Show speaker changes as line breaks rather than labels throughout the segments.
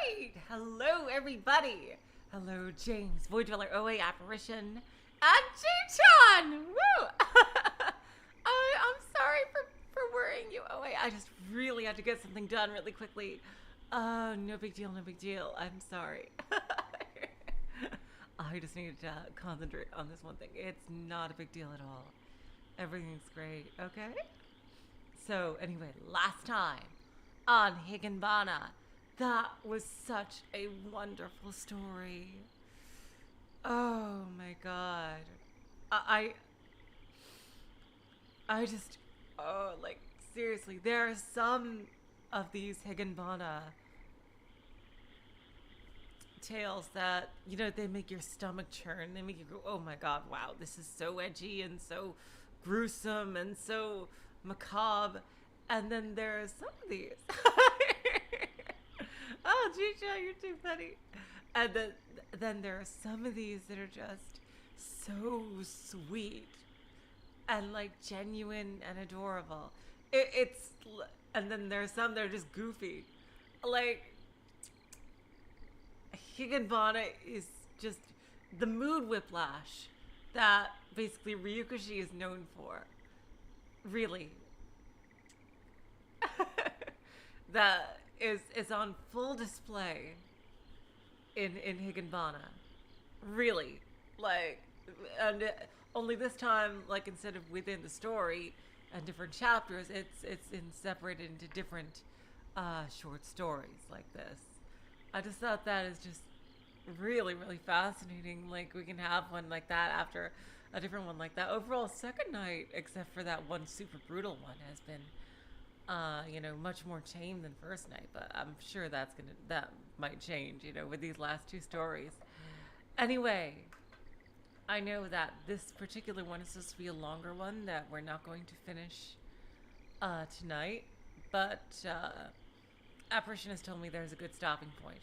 Alright! Hello, everybody! Hello, James, Void Dweller, OA Apparition, and Jay-chan! Woo! I'm sorry for worrying you, OA. I just really had to get something done really quickly. No big deal, no big deal. I'm sorry. I just needed to concentrate on this one thing. It's not a big deal at all. Everything's great, okay? So, anyway, last time on Higanbana, that was such a wonderful story. Oh my god. I just, like, seriously, there are some of these Higanbana tales that, you know, they make your stomach churn. They make you go, oh my god, wow, this is so edgy and so gruesome and so macabre. And then there are some of these. Oh, Chicha, you're too funny. And then there are some of these that are just so sweet and like genuine and adorable. And then there's some that are just goofy. Like, Higanbana is just the mood whiplash that basically Ryukishi is known for. Really. That is on full display in Higanbana. Really. Like, and only this time, like, instead of within the story and different chapters, it's separated into different short stories like this. I just thought that is just really, really fascinating. Like, we can have one like that after a different one like that. Overall, second night, except for that one super brutal one, has been you know, much more tame than first night, but I'm sure that might change, you know, with these last two stories. Anyway, I know that this particular one is supposed to be a longer one that we're not going to finish tonight, but Apparition has told me there's a good stopping point.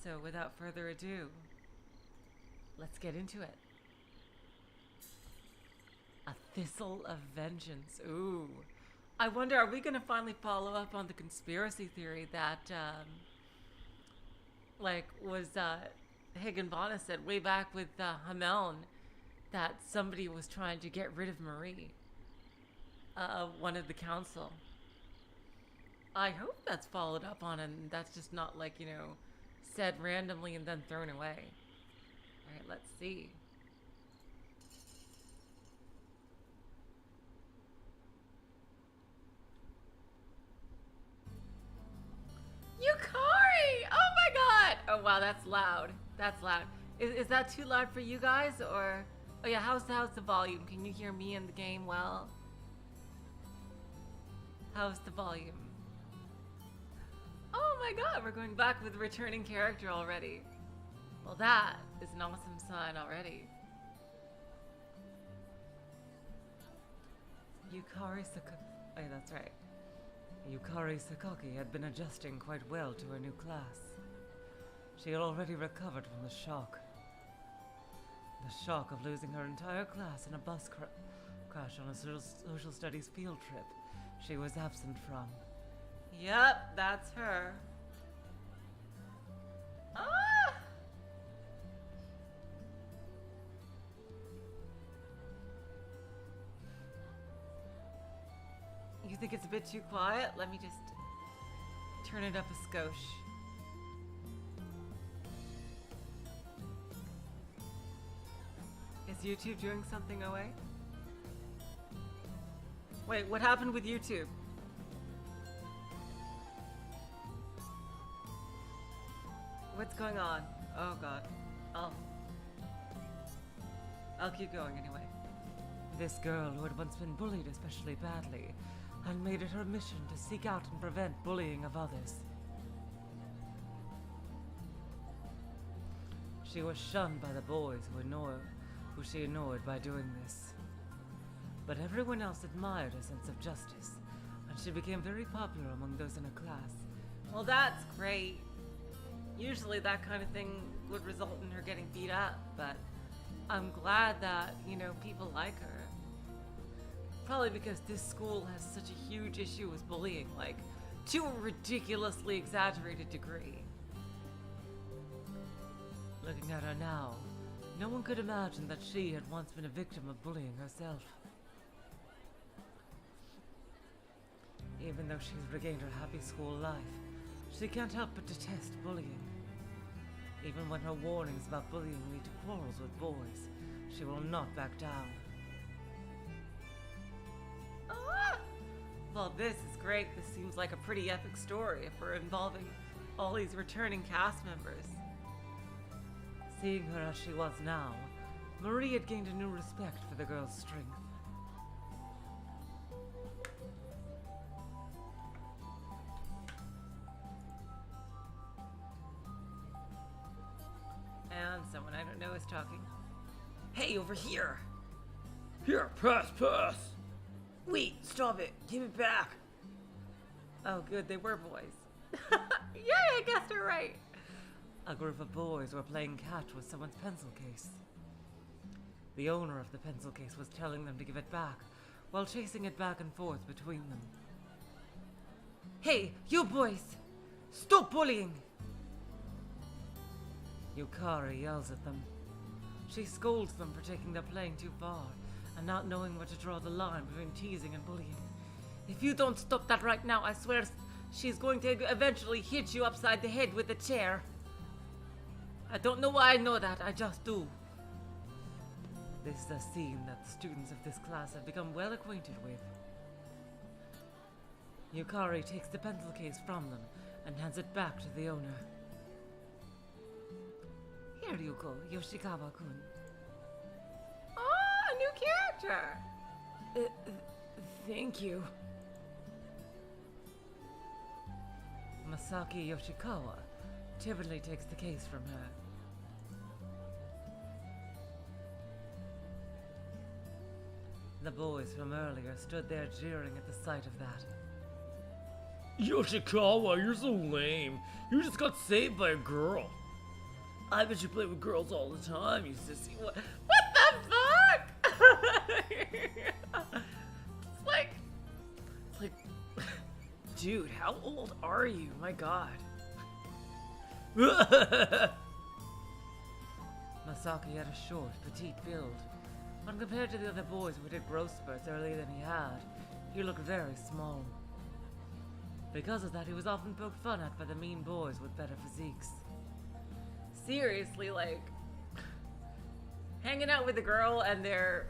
So without further ado, let's get into it. A Thistle of Vengeance. Ooh. I wonder, are we going to finally follow up on the conspiracy theory that, like, was Higanbana said way back with Hameln, that somebody was trying to get rid of Marie, one of the council. I hope that's followed up on and that's just not, like, you know, said randomly and then thrown away. Alright, let's see. Yukari! Oh my god! Oh wow, that's loud. That's loud. Is that too loud for you guys, or... Oh yeah, how's the volume? Can you hear me in the game well? How's the volume? Oh my god, we're going back with a returning character already. Well, that is an awesome sign already. Yukari Saku... Oh yeah, that's right. Yukari Sakaki had been adjusting quite well to her new class. She had already recovered from the shock. The shock of losing her entire class in a bus crash on a social studies field trip she was absent from. Yep, that's her. Ah! You think it's a bit too quiet? Let me just turn it up a skosh. Is YouTube doing something away? Wait, what happened with YouTube? What's going on? Oh god. I'll keep going anyway. This girl who had once been bullied especially badly and made it her mission to seek out and prevent bullying of others. She was shunned by the boys who she annoyed by doing this. But everyone else admired her sense of justice, and she became very popular among those in her class. Well, that's great. Usually that kind of thing would result in her getting beat up, but I'm glad that, you know, people like her. Probably because this school has such a huge issue with bullying, like, to a ridiculously exaggerated degree. Looking at her now, no one could imagine that she had once been a victim of bullying herself. Even though she's regained her happy school life, she can't help but detest bullying. Even when her warnings about bullying lead to quarrels with boys, she will not back down. Ah! Well, this is great. This seems like a pretty epic story if we're involving all these returning cast members. Seeing her as she was now, Marie had gained a new respect for the girl's strength. And someone I don't know is talking. Hey, over here!
Here, pass! Wait, stop it! Give it back!
Oh good, they were boys. Yay, I guessed it right! A group of boys were playing catch with someone's pencil case. The owner of the pencil case was telling them to give it back, while chasing it back and forth between them. Hey, you boys! Stop bullying! Yukari yells at them. She scolds them for taking their playing too far, and not knowing where to draw the line between teasing and bullying. If you don't stop that right now, I swear she's going to eventually hit you upside the head with a chair. I don't know why I know that, I just do. This is a scene that the students of this class have become well acquainted with. Yukari takes the pencil case from them and hands it back to the owner. Here you go, Yoshikawa-kun. Oh, a new character!
Thank you.
Masaki Yoshikawa timidly takes the case from her. The boys from earlier stood there jeering at the sight of that.
Yoshikawa, you're so lame. You just got saved by a girl. I bet you play with girls all the time, you sissy.
What the fuck? It's like,
dude, how old are you? My god.
Masaki had a short, petite build. When compared to the other boys who did growth spurts earlier than he had, he looked very small. Because of that, he was often poked fun at by the mean boys with better physiques. Seriously, like, hanging out with a girl and they're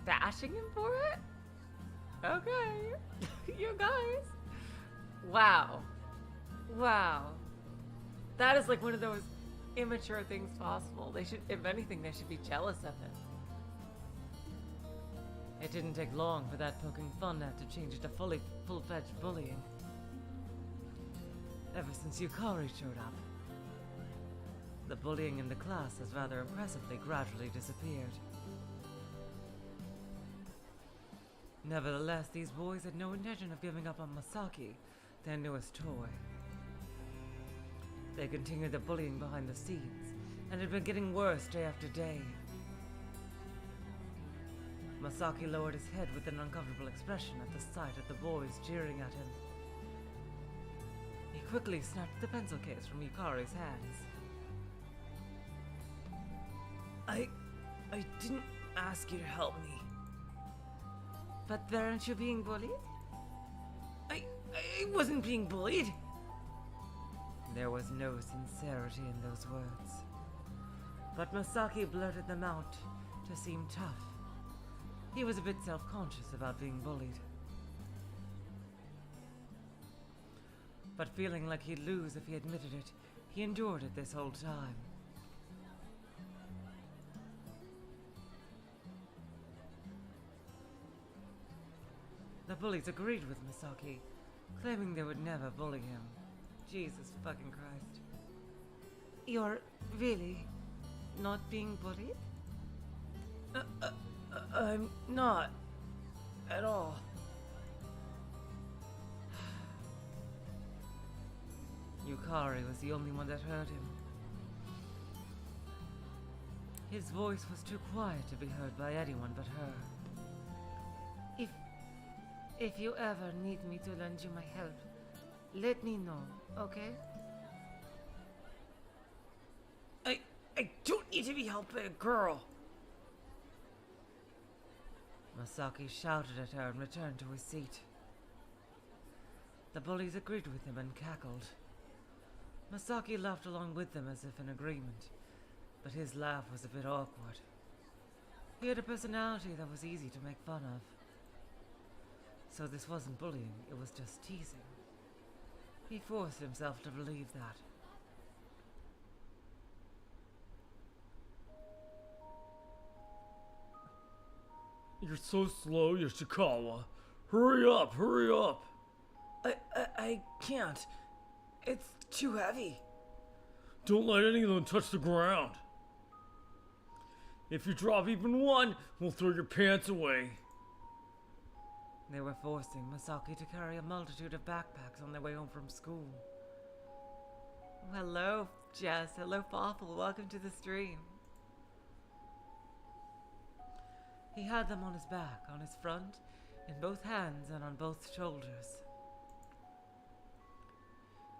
bashing him for it? Okay, you guys. Wow. That is like one of those immature things possible. They should, if anything, they should be jealous of him. It didn't take long for that poking fun at to change into full-fledged bullying. Ever since Yukari showed up, the bullying in the class has rather impressively gradually disappeared. Nevertheless, these boys had no intention of giving up on Masaki, their newest toy. They continued the bullying behind the scenes, and had been getting worse day after day. Masaki lowered his head with an uncomfortable expression at the sight of the boys jeering at him. He quickly snatched the pencil case from Yukari's hands.
I didn't ask you to help me.
But weren't you being bullied?
I wasn't being bullied.
There was no sincerity in those words. But Masaki blurted them out to seem tough. He was a bit self-conscious about being bullied. But feeling like he'd lose if he admitted it, he endured it this whole time. The bullies agreed with Masaki, claiming they would never bully him. Jesus fucking Christ. You're really not being bullied?
I'm not. At all.
Yukari was the only one that heard him. His voice was too quiet to be heard by anyone but her. If you ever need me to lend you my help, let me know, okay?
I don't need to be helped by a girl.
Masaki shouted at her and returned to his seat. The bullies agreed with him and cackled. Masaki laughed along with them as if in agreement, but his laugh was a bit awkward. He had a personality that was easy to make fun of. So this wasn't bullying, it was just teasing. He forced himself to believe that.
You're so slow, Yoshikawa. Hurry up, hurry up. I can't. It's too heavy. Don't let any of them touch the ground. If you drop even one, we'll throw your pants away.
They were forcing Masaki to carry a multitude of backpacks on their way home from school. Oh, hello, Jess. Hello, Fawful. Welcome to the stream. He had them on his back, on his front, in both hands and on both shoulders.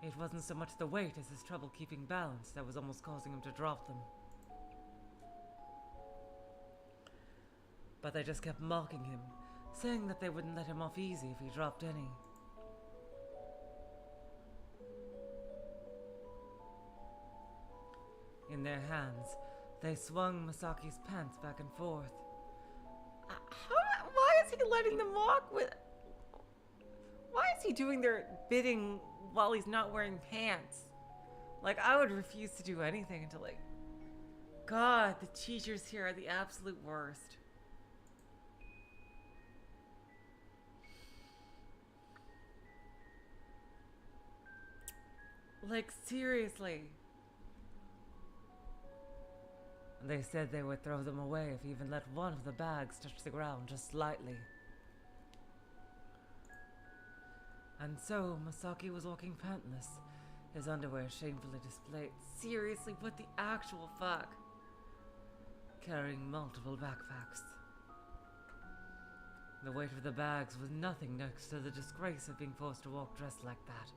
It wasn't so much the weight as his trouble keeping balance that was almost causing him to drop them. But they just kept mocking him, saying that they wouldn't let him off easy if he dropped any. In their hands, they swung Masaki's pants back and forth. Why is he letting them walk with... Why is he doing their bidding while he's not wearing pants? Like, I would refuse to do anything until, like... God, the teachers here are the absolute worst. Like, seriously. They said they would throw them away if he even let one of the bags touch the ground just slightly. And so, Masaki was walking pantless, his underwear shamefully displayed. Seriously, what the actual fuck? Carrying multiple backpacks. The weight of the bags was nothing next to the disgrace of being forced to walk dressed like that.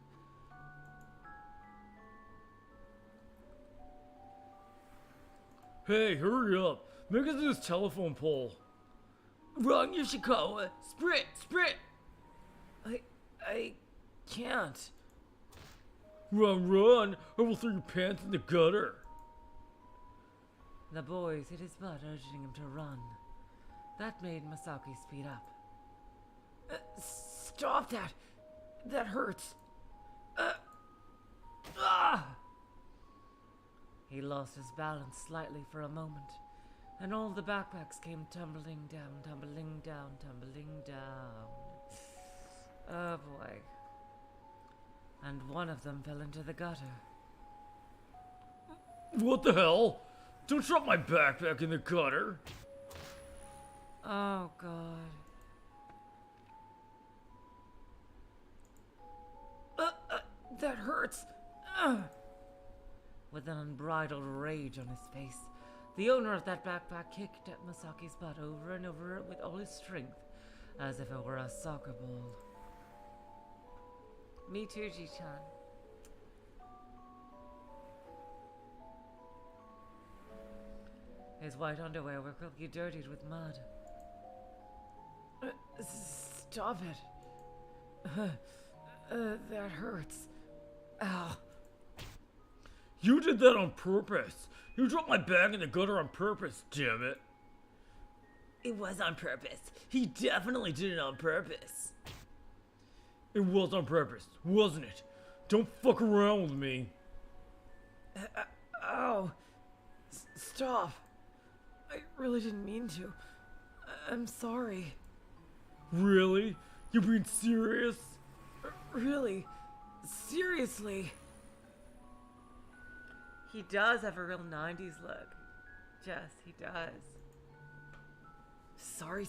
Hey, hurry up. Make it to this telephone pole. Run, Yoshikawa. Sprint, sprint. I can't. Run, run, or we'll throw your pants in the gutter.
The boys hit his butt, urging him to run. That made Masaki speed up.
Stop that. That hurts.
He lost his balance slightly for a moment, and all the backpacks came tumbling down, tumbling down, tumbling down. Oh boy. And one of them fell into the gutter.
What the hell? Don't drop my backpack in the gutter.
Oh god.
That hurts.
With an unbridled rage on his face, the owner of that backpack kicked at Masaki's butt over and over with all his strength, as if it were a soccer ball. Me too, Ji-chan. His white underwear were quickly dirtied with mud.
Stop it. That hurts. Ow. You did that on purpose. You dropped my bag in the gutter on purpose, damn it. It was on purpose. He definitely did it on purpose. It was on purpose, wasn't it? Don't fuck around with me. Ow. Stop. I really didn't mean to. I'm sorry. Really? You're being serious? Really? Seriously?
He does have a real 90s look. Jess, he does.
Sorry.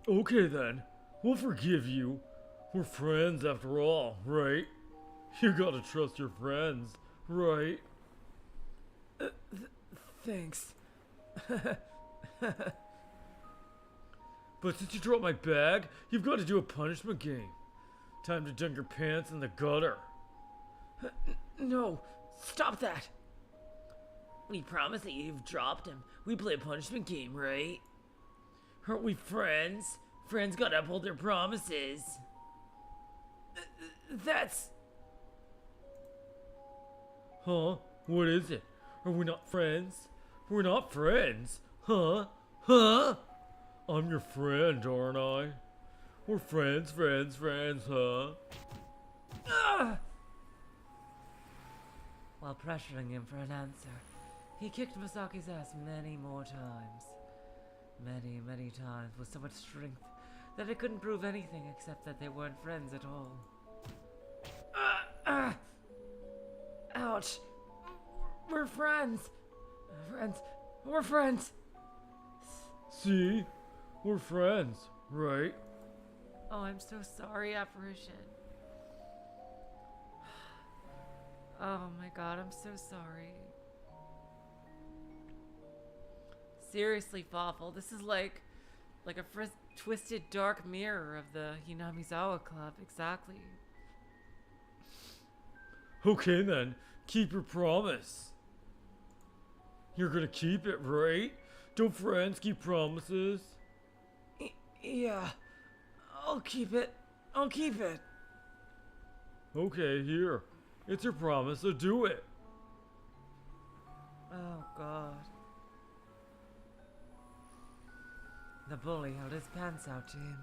Okay then. We'll forgive you. We're friends after all, right? You gotta trust your friends, right? Thanks. But since you dropped my bag, you've got to do a punishment game. Time to dunk your pants in the gutter. No, stop that. We promised that you've dropped him. We play a punishment game, right? Aren't we friends? Friends gotta uphold their promises. That's... Huh? What is it? Are we not friends? We're not friends. Huh? Huh? I'm your friend, aren't I? We're friends, huh?
While pressuring him for an answer, he kicked Masaki's ass many more times. Many, many times with so much strength that it couldn't prove anything except that they weren't friends at all.
Ouch. We're friends. We're friends. See? We're friends, right?
Oh, I'm so sorry, Apparition. Oh my god, I'm so sorry. Seriously, Fawful, this is like a twisted dark mirror of the Hinamizawa Club, exactly.
Okay then, keep your promise. You're gonna keep it, right? Don't friends keep promises? Yeah, I'll keep it. Okay, here. It's your promise, so do it.
Oh god. The bully held his pants out to him.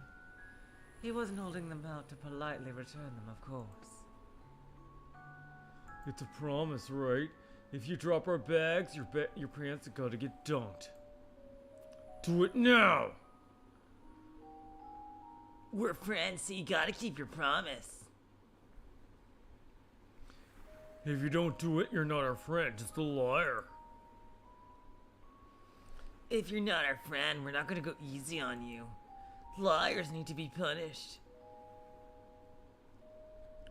He wasn't holding them out to politely return them, of course.
It's a promise, right? If you drop our bags, your pants are gonna get dunked. Do it now! We're friends, so you gotta keep your promise. If you don't do it, you're not our friend, just a liar. If you're not our friend, we're not gonna go easy on you. Liars need to be punished.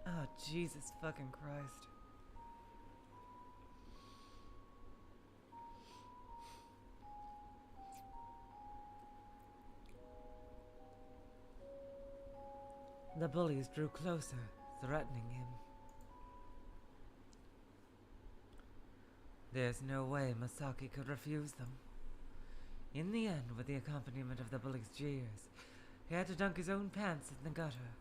Oh, Jesus fucking Christ. The bullies drew closer, threatening him. There's no way Masaki could refuse them. In the end, with the accompaniment of the bully's jeers, he had to dunk his own pants in the gutter.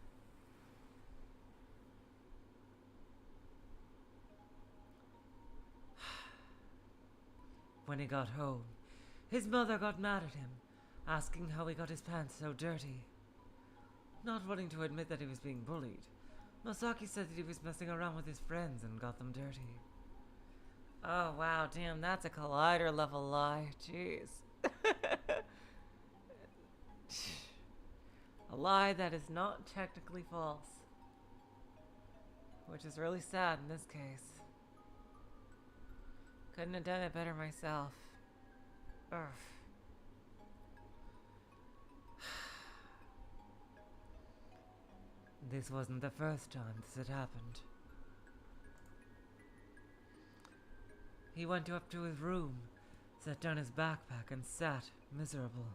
When he got home, his mother got mad at him, asking how he got his pants so dirty. Not wanting to admit that he was being bullied, Masaki said that he was messing around with his friends and got them dirty. Oh wow, damn, that's a Collider level lie. Jeez. A lie that is not technically false. Which is really sad in this case. Couldn't have done it better myself. Ugh. This wasn't the first time this had happened. He went up to his room, set down his backpack, and sat, miserable.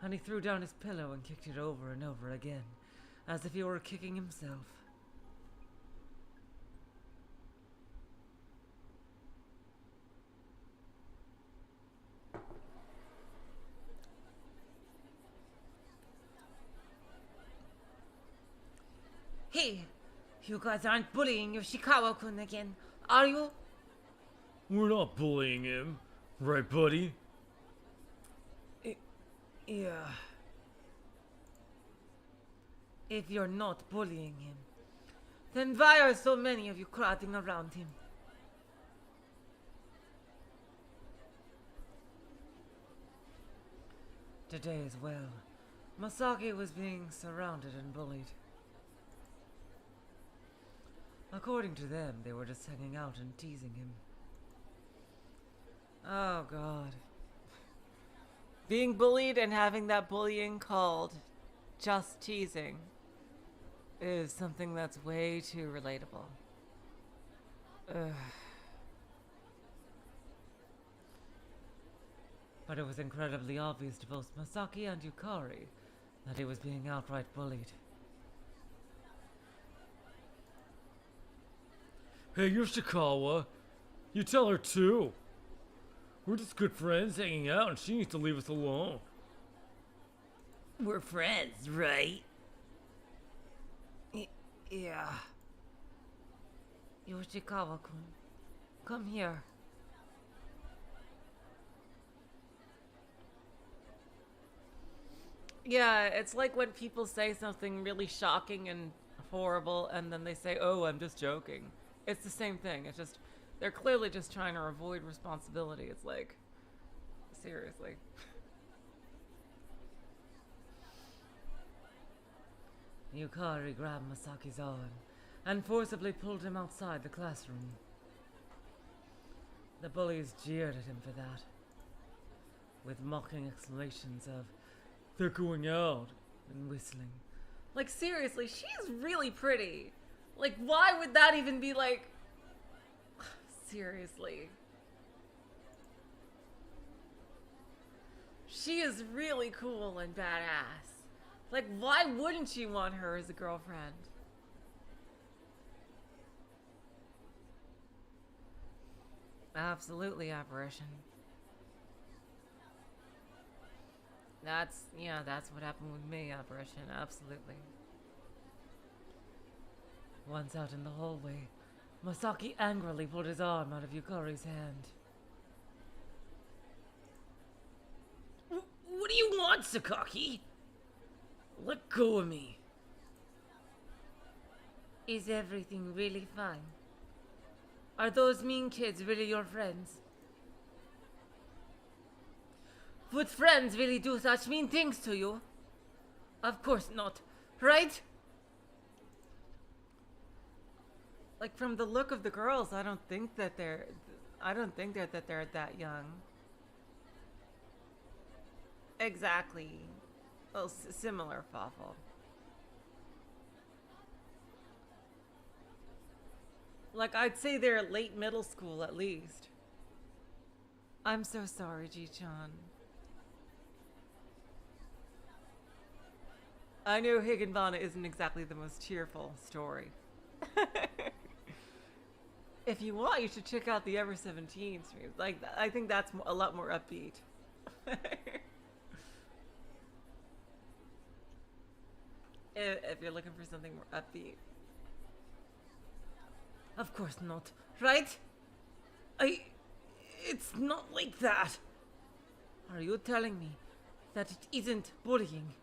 And he threw down his pillow and kicked it over and over again, as if he were kicking himself. Hey, you guys aren't bullying Yoshikawa-kun again, are you?
We're not bullying him, right, buddy? Yeah.
If you're not bullying him, then why are so many of you crowding around him? Today as well, Masaki was being surrounded and bullied. According to them, they were just hanging out and teasing him. Oh god. Being bullied and having that bullying called just teasing is something that's way too relatable. Ugh. But it was incredibly obvious to both Masaki and Yukari that he was being outright bullied.
Hey, Yoshikawa. You tell her too. We're just good friends hanging out and she needs to leave us alone.
We're friends, right? Yeah. Yoshikawa-kun, come here. Yeah, it's like when people say something really shocking and horrible and then they say, oh, I'm just joking. It's the same thing. It's just, they're clearly just trying to avoid responsibility. It's like, seriously. Yukari grabbed Masaki's arm and forcibly pulled him outside the classroom. The bullies jeered at him for that, with mocking exclamations of, "They're going out," and whistling. Like, seriously, she's really pretty. Like, why would that even be like... Seriously. She is really cool and badass. Like, why wouldn't you want her as a girlfriend? Absolutely, apparition. That's what happened with me, apparition. Absolutely. Once out in the hallway, Masaki angrily pulled his arm out of Yukari's hand.
What do you want, Sakaki? Let go of me.
Is everything really fine? Are those mean kids really your friends? Would friends really do such mean things to you? Of course not, right? Like, from the look of the girls, I don't think that they're that young. Exactly. Well, similar, Fawful. Like, I'd say they're late middle school at least. I'm so sorry, Ji-chan. I know Higanbana isn't exactly the most cheerful story. If you want, you should check out the Ever 17 streams. Like, I think that's a lot more upbeat. If you're looking for something more upbeat. Of course not, right? It's not like that. Are you telling me that it isn't bullying?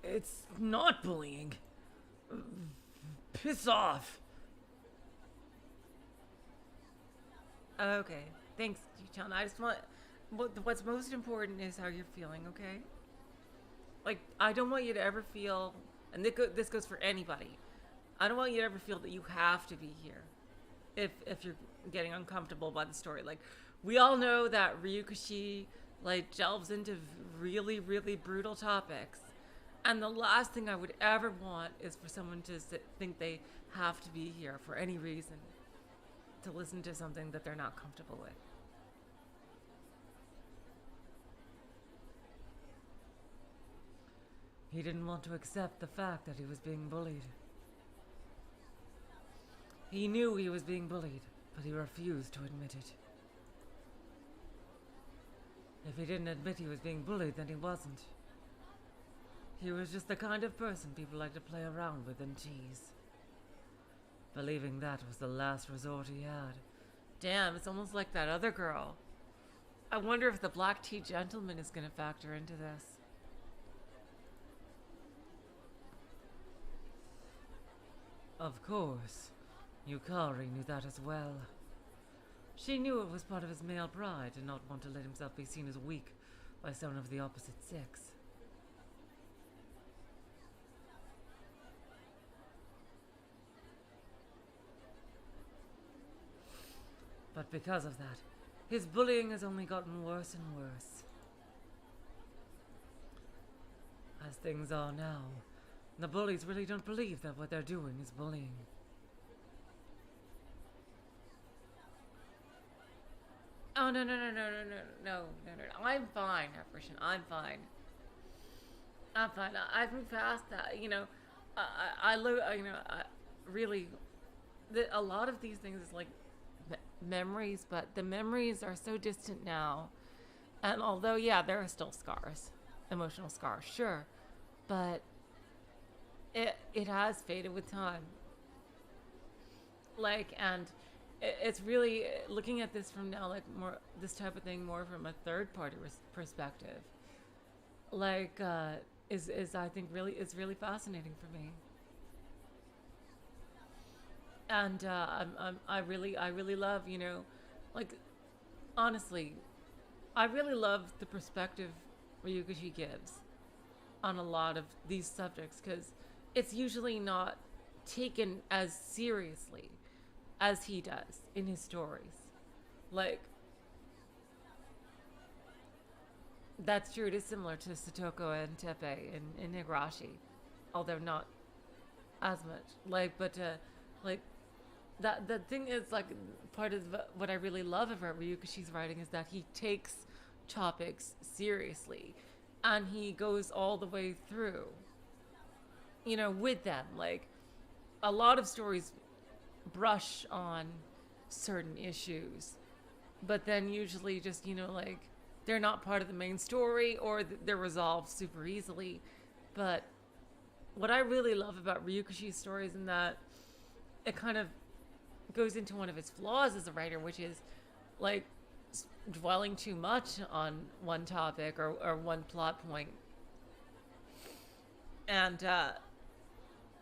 It's not bullying. Piss off.
Okay, thanks, Ji-chan. I just want... What's most important is how you're feeling, okay? Like, I don't want you to ever feel... And this goes for anybody. I don't want you to ever feel that you have to be here. If you're getting uncomfortable by the story. Like, we all know that Ryukishi, like, delves into really, really brutal topics. And the last thing I would ever want is for someone to think they have to be here for any reason. To listen to something that they're not comfortable with. He didn't want to accept the fact that he was being bullied. He knew he was being bullied, but he refused to admit it. If he didn't admit he was being bullied, then he wasn't. He was just the kind of person people like to play around with and tease. Believing that was the last resort he had. Damn, it's almost like that other girl. I wonder if the black tea gentleman is going to factor into this. Of course, Yukari knew that as well. She knew it was part of his male pride to not want to let himself be seen as weak by someone of the opposite sex. But because of that, his bullying has only gotten worse and worse. As things are now, the bullies really don't believe that what they're doing is bullying. Oh no. I'm fine, Jefferson. I'm fine. I'm fine. I've moved past that. Really, a lot of these things is like memories, but the memories are so distant now. And although, yeah, there are still scars, emotional scars, sure, but it has faded with time. Like, and it's really looking at this from now, like more this type of thing, more from a third party perspective. Like, is I think really is really fascinating for me. And I really love, like honestly, I really love the perspective Ryukishi gives on a lot of these subjects because it's usually not taken as seriously as he does in his stories. Like, that's true. It is similar to Satoko and Tepe in Higurashi, although not as much. Like that the thing is like part of what I really love about Ryukishi's writing is that he takes topics seriously, and he goes all the way through. With them, like a lot of stories brush on certain issues, but then usually just like they're not part of the main story or they're resolved super easily. But what I really love about Ryukishi's stories is that it kind of goes into one of his flaws as a writer, which is like dwelling too much on one topic or one plot point. And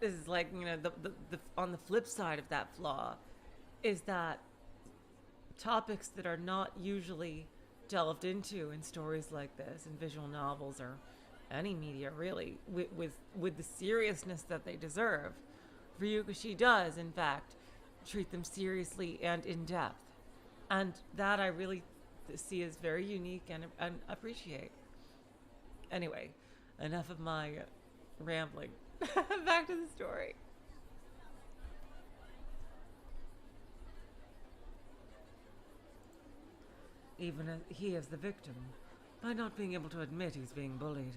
this is like, the on the flip side of that flaw is that topics that are not usually delved into in stories like this, in visual novels or any media really, with the seriousness that they deserve, Ryukishi does, in fact, treat them seriously and in depth. And that I really see as very unique and appreciate. Anyway, enough of my rambling. Back to the story. Even as he is the victim, by not being able to admit he's being bullied.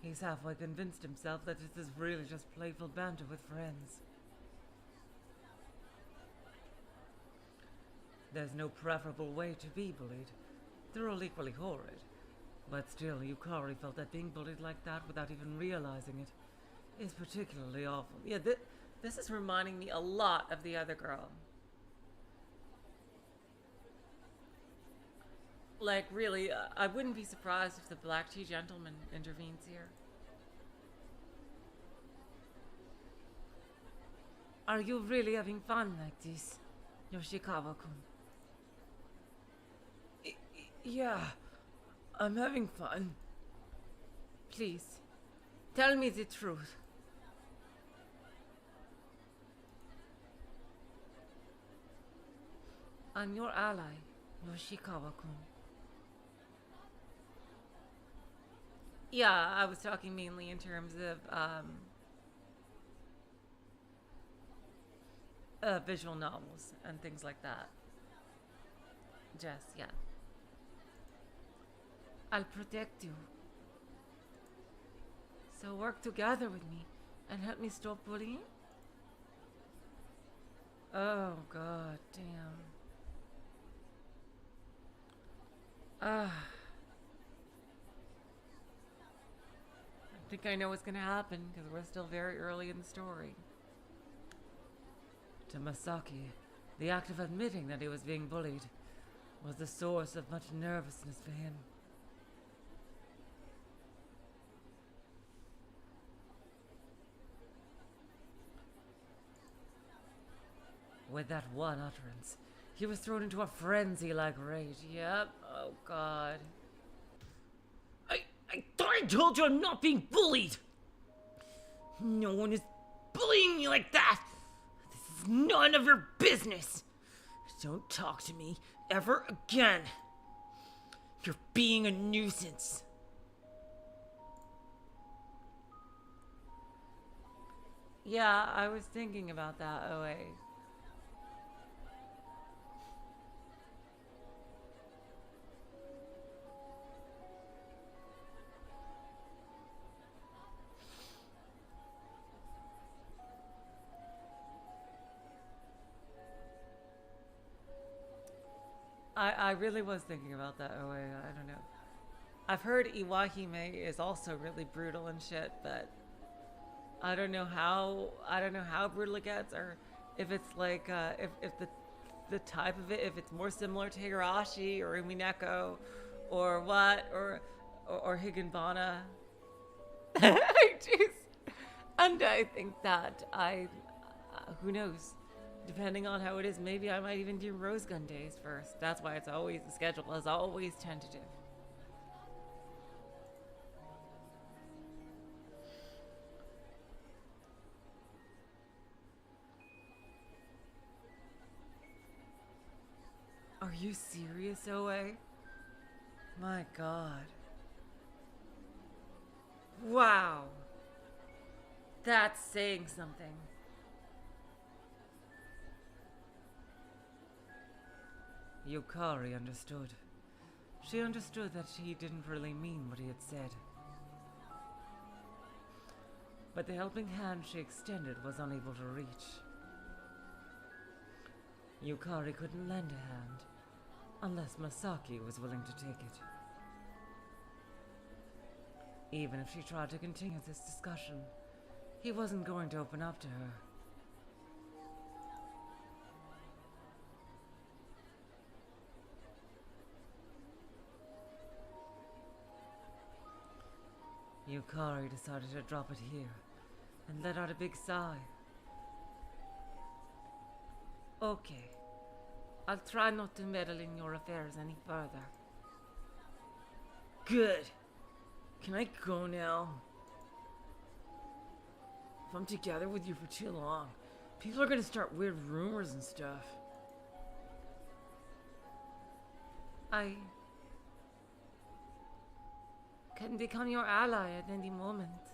He's halfway convinced himself that this is really just playful banter with friends. There's no preferable way to be bullied. They're all equally horrid. But still, Yukari felt that being bullied like that without even realizing it is particularly awful. Yeah, this is reminding me a lot of the other girl. Like, really, I wouldn't be surprised if the black tea gentleman intervenes here. Are you really having fun like this, Yoshikawa-kun?
Yeah, I'm having fun.
Please, tell me the truth. I'm your ally, Yoshikawa-kun. Yeah, I was talking mainly in terms of visual novels and things like that. Jess, yeah. I'll protect you. So work together with me and help me stop bullying? Oh, god damn. I think I know what's gonna happen because we're still very early in the story. To Masaki, the act of admitting that he was being bullied was the source of much nervousness for him. With that one utterance, he was thrown into a frenzy like rage. Yep. Oh, God.
I thought I told you I'm not being bullied! No one is bullying me like that! This is none of your business! Don't talk to me ever again! You're being a nuisance.
Yeah, I was thinking about that, OA. I really was thinking about that, OA. I don't know. I've heard Iwahime is also really brutal and shit, but I don't know how brutal it gets, or if it's like if the type of it, if it's more similar to Higurashi or Umineko, or what, or Higanbana. Jeez. And I think that who knows, depending on how it is, maybe I might even do Rose Gun days first. That's why the schedule is always tentative. Are you serious, OA? My god. Wow. That's saying something. Yukari understood. She understood that he didn't really mean what he had said. But the helping hand she extended was unable to reach. Yukari couldn't lend a hand unless Masaki was willing to take it. Even if she tried to continue this discussion, he wasn't going to open up to her. Yukari decided to drop it here and let out a big sigh. Okay. I'll try not to meddle in your affairs any further. Good. Can I go now? If I'm together with you for too long, people are gonna start weird rumors and stuff. I can become your ally at any moment.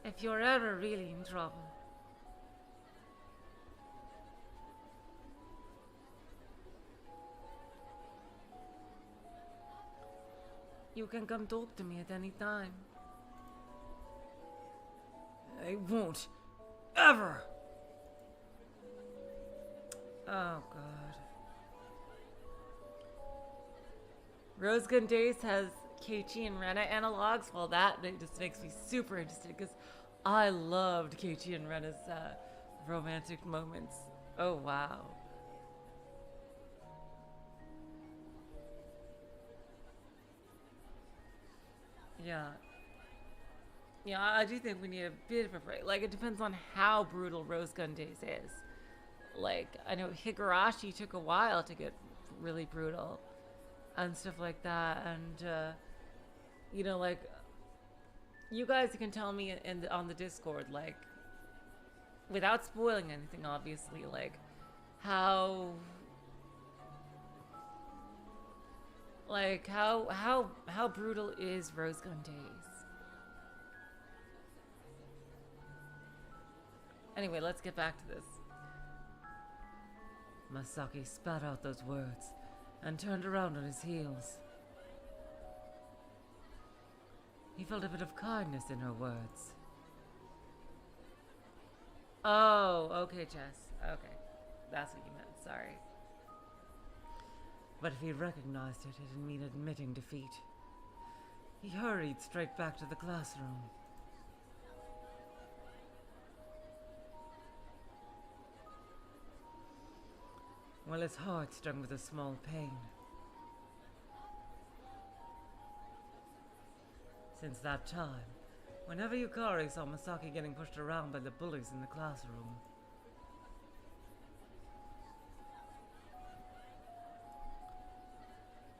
If you're ever really in trouble. You can come talk to me at any time. I won't. Ever! Oh, God. Rose Gun Days has Keiichi and Rena analogs. Well, that just makes me super interested because I loved Keiichi and Rena's romantic moments. Oh, wow. Yeah. Yeah, I do think we need a bit of a break. Like, it depends on how brutal Rose Gun Days is. Like, I know Higurashi took a while to get really brutal and stuff like that. And, you know, like, you guys can tell me on the Discord, like, without spoiling anything, obviously, like, how brutal is Rose Gun Days? Anyway, let's get back to this. Masaki spat out those words and turned around on his heels. He felt a bit of kindness in her words. Oh, okay, Jess. Okay. That's what you meant. Sorry. But if he recognized it, it didn't mean admitting defeat. He hurried straight back to the classroom. While his heart stung with a small pain. Since that time, whenever Yukari saw Masaki getting pushed around by the bullies in the classroom,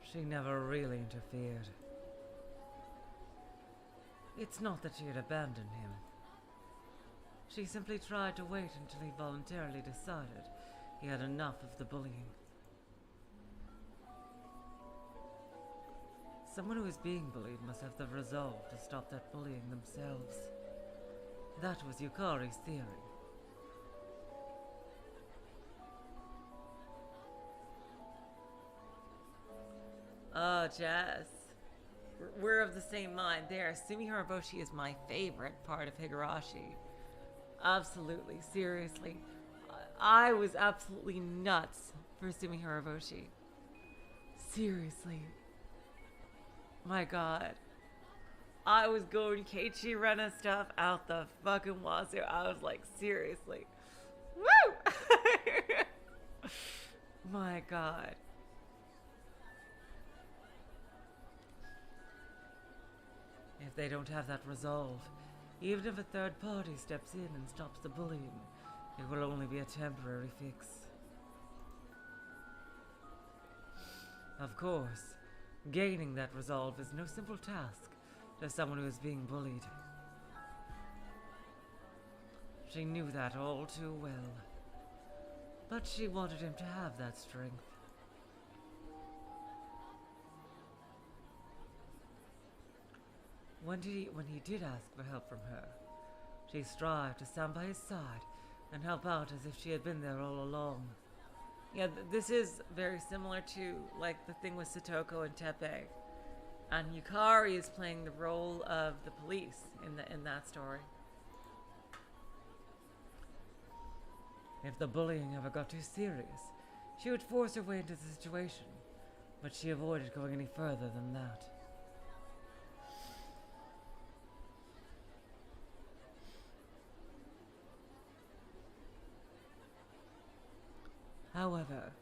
she never really interfered. It's not that she had abandoned him. She simply tried to wait until he voluntarily decided he had enough of the bullying. Someone who is being bullied must have the resolve to stop that bullying themselves. That was Yukari's theory. Oh, Jess. We're of the same mind there. Sumi Hiraboshi is my favorite part of Higurashi. Absolutely, seriously. I was absolutely nuts for Sumi Hiraboshi. Seriously. My god. I was going Keiichi Rena stuff out the fucking wazoo. I was like, seriously. Woo! My god. If they don't have that resolve, even if a third party steps in and stops the bullying, it will only be a temporary fix. Of course, gaining that resolve is no simple task to someone who is being bullied. She knew that all too well, but she wanted him to have that strength. When he did ask for help from her, she strived to stand by his side and help out as if she had been there all along. Yeah, this is very similar to, like, the thing with Satoko and Teppei. And Yukari is playing the role of the police in that story. If the bullying ever got too serious, she would force her way into the situation, but she avoided going any further than that. However,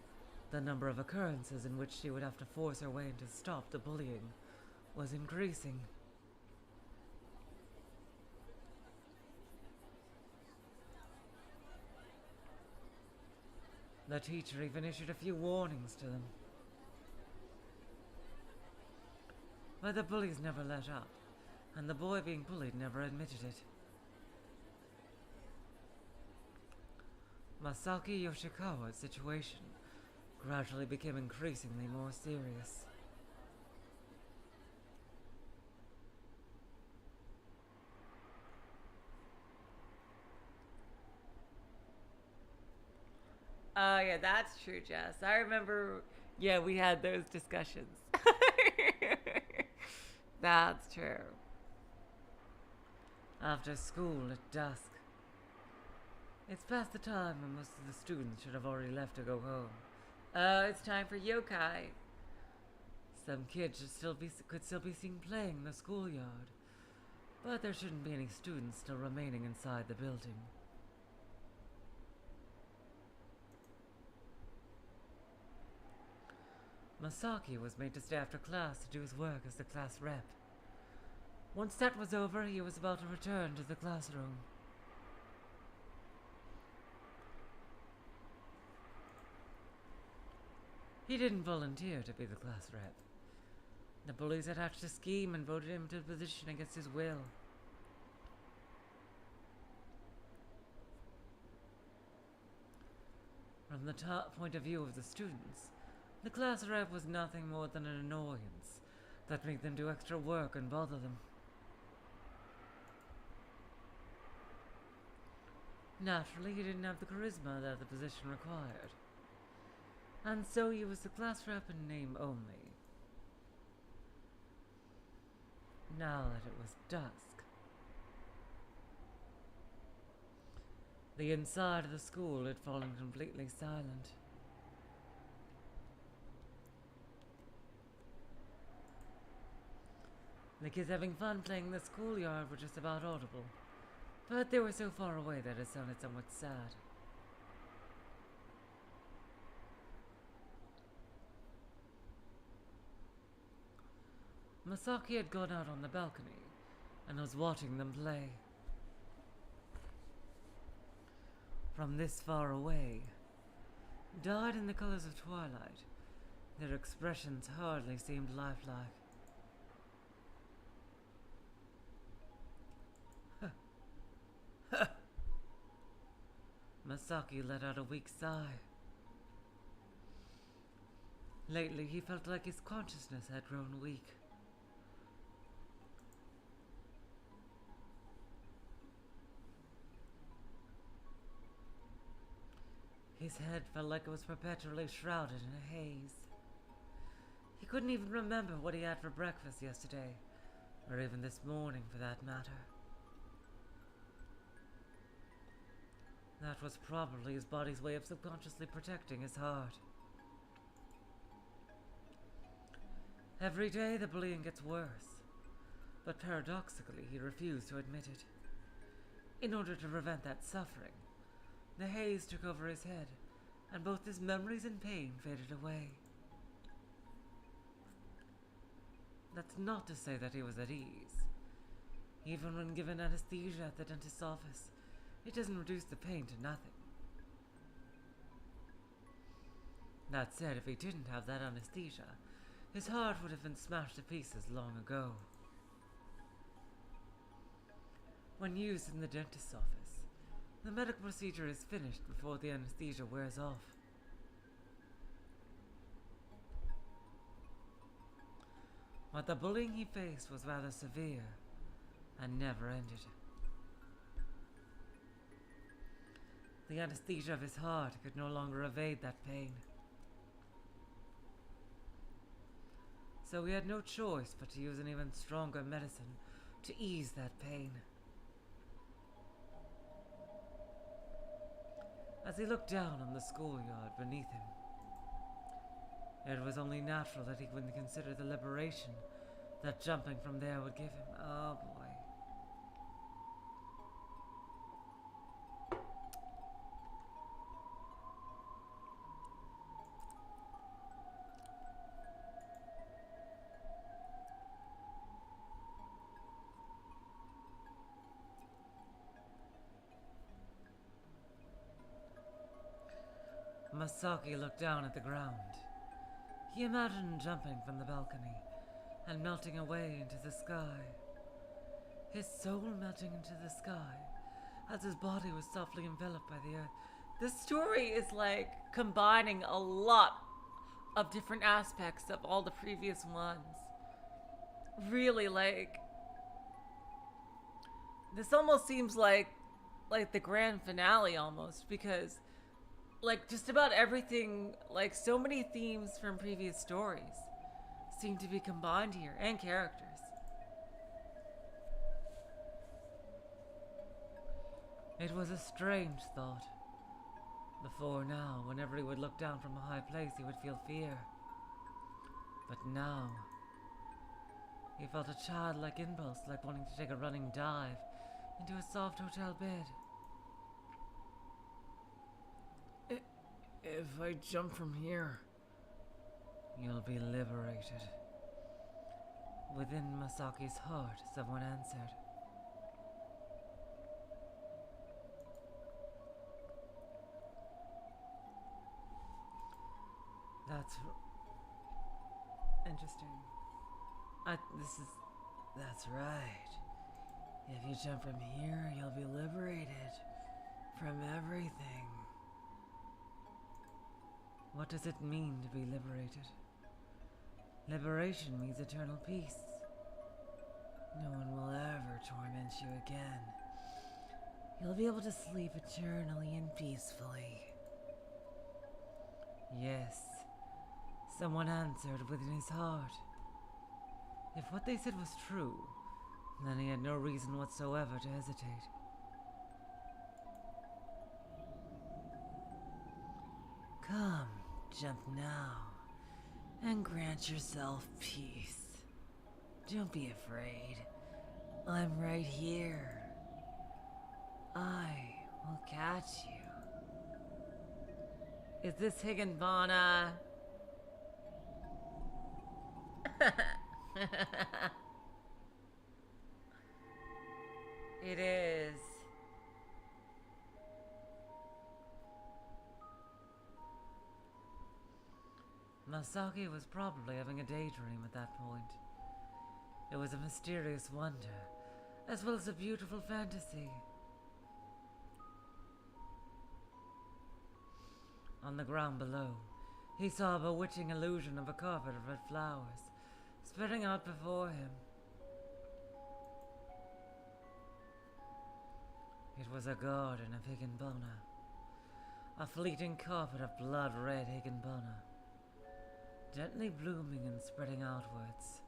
the number of occurrences in which she would have to force her way in to stop the bullying was increasing. The teacher even issued a few warnings to them. But the bullies never let up, and the boy being bullied never admitted it. Masaki Yoshikawa's situation gradually became increasingly more serious. Oh, yeah, that's true, Jess. I remember, yeah, we had those discussions. That's true. After school at dusk. It's past the time when most of the students should have already left to go home. Oh, it's time for yokai. Some kids could still be seen playing in the schoolyard, but there shouldn't be any students still remaining inside the building. Masaki was made to stay after class to do his work as the class rep. Once that was over, he was about to return to the classroom. He didn't volunteer to be the class rep. The bullies had hatched a scheme and voted him to the position against his will. From the point of view of the students, the class rep was nothing more than an annoyance that made them do extra work and bother them. Naturally, he didn't have the charisma that the position required, and so he was the class rep in name only. Now that it was dusk, the inside of the school had fallen completely silent. The kids having fun playing in the schoolyard were just about audible, but they were so far away that it sounded somewhat sad. Masaki had gone out on the balcony and was watching them play. From this far away, dyed in the colors of twilight, their expressions hardly seemed lifelike. Masaki let out a weak sigh. Lately, he felt like his consciousness had grown weak. His head felt like it was perpetually shrouded in a haze. He couldn't even remember what he had for breakfast yesterday, or even this morning for that matter. That was probably his body's way of subconsciously protecting his heart. Every day the bullying gets worse, but paradoxically he refused to admit it. In order to prevent that suffering, the haze took over his head, and both his memories and pain faded away. That's not to say that he was at ease. Even when given anesthesia at the dentist's office, it doesn't reduce the pain to nothing. That said, if he didn't have that anesthesia, his heart would have been smashed to pieces long ago. When used in the dentist's office, the medical procedure is finished before the anesthesia wears off. But the bullying he faced was rather severe and never ended. The anesthesia of his heart could no longer evade that pain. So he had no choice but to use an even stronger medicine to ease that pain. As he looked down on the schoolyard beneath him, it was only natural that he wouldn't consider the liberation that jumping from there would give him. Oh boy. Masaki looked down at the ground. He imagined jumping from the balcony and melting away into the sky. His soul melting into the sky as his body was softly enveloped by the earth. This story is like combining a lot of different aspects of all the previous ones. Really, like, this almost seems like the grand finale almost, because like just about everything, like so many themes from previous stories seem to be combined here, and characters. It was a strange thought. Before now, whenever he would look down from a high place, he would feel fear. But now, he felt a childlike impulse, like wanting to take a running dive into a soft hotel bed.
If I jump from here,
You'll be liberated. Within Masaki's heart, someone answered. That's interesting. That's right. If you jump from here, you'll be liberated from everything. What does it mean to be liberated? Liberation means eternal peace. No one will ever torment you again. You'll be able to sleep eternally and peacefully. Yes, someone answered within his heart. If what they said was true, then he had no reason whatsoever to hesitate. Come, jump now, and grant yourself peace. Don't be afraid. I'm right here. I will catch you. Is this Higanbana? It is. Masaki was probably having a daydream at that point. It was a mysterious wonder, as well as a beautiful fantasy. On the ground below, he saw a bewitching illusion of a carpet of red flowers spreading out before him. It was a garden of Higanbana, a fleeting carpet of blood-red Higanbana, gently blooming and spreading outwards.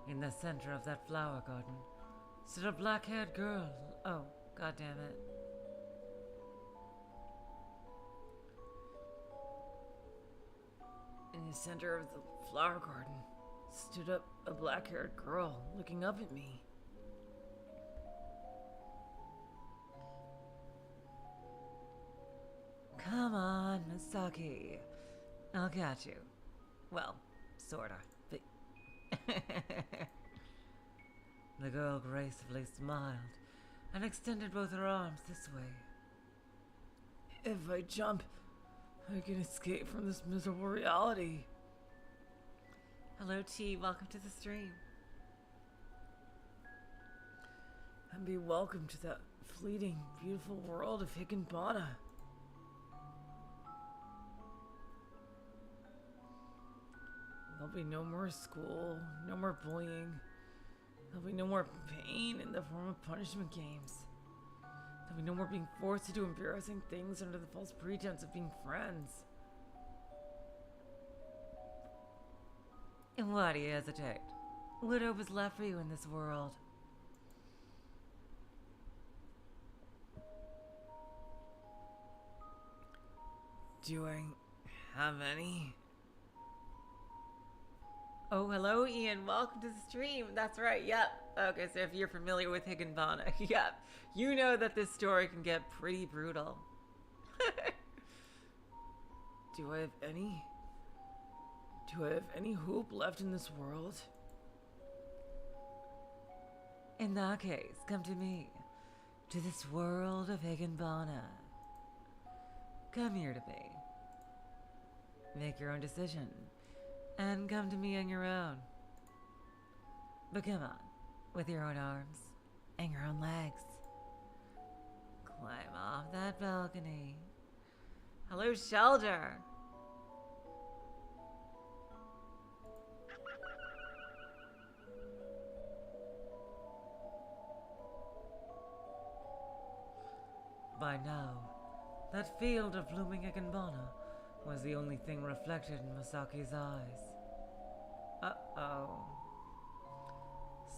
In the center of that flower garden stood a black-haired girl. Oh, god damn it. In the center of the flower garden stood up a black-haired girl looking up at me. Come on, Misaki. I'll catch you. Well, sorta. But the girl gracefully smiled and extended both her arms this way. If I jump, I can escape from this miserable reality. Hello, T. Welcome to the stream. And be welcome to that fleeting, beautiful world of Higanbana. There'll be no more school, no more bullying. There'll be no more pain in the form of punishment games. There'll be no more being forced to do embarrassing things under the false pretense of being friends. And why do you hesitate? What hope is left for you in this world? Do I have any? Oh, hello, Ian. Welcome to the stream. That's right. Yep. Okay, so if you're familiar with Higanbana, yep, you know that this story can get pretty brutal. Do I have any? Do I have any hope left in this world? In that case, come to me, to this world of Higanbana. Come here to me. Make your own decision. And come to me on your own. But come on, with your own arms and your own legs. Climb off that balcony. Hello, Shelter. By now, that field of blooming Higanbana was the only thing reflected in Masaki's eyes. Uh-oh.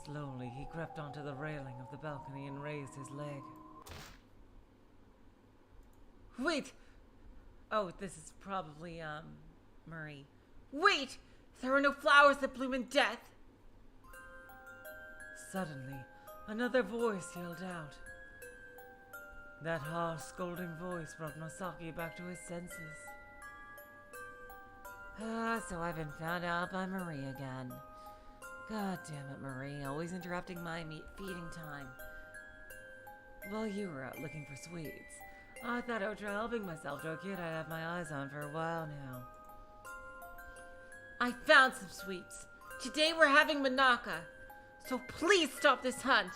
Slowly, he crept onto the railing of the balcony and raised his leg. Wait! Oh, this is probably, Marie. Wait! There are no flowers that bloom in death! Suddenly, another voice yelled out. That harsh, scolding voice brought Masaki back to his senses. So I've been found out by Marie again. God damn it, Marie, always interrupting my feeding time. While you were out looking for sweets, I thought I would try helping myself to a kid I'd had my eyes on for a while now. I found some sweets. Today we're having Manaka, so please stop this hunt.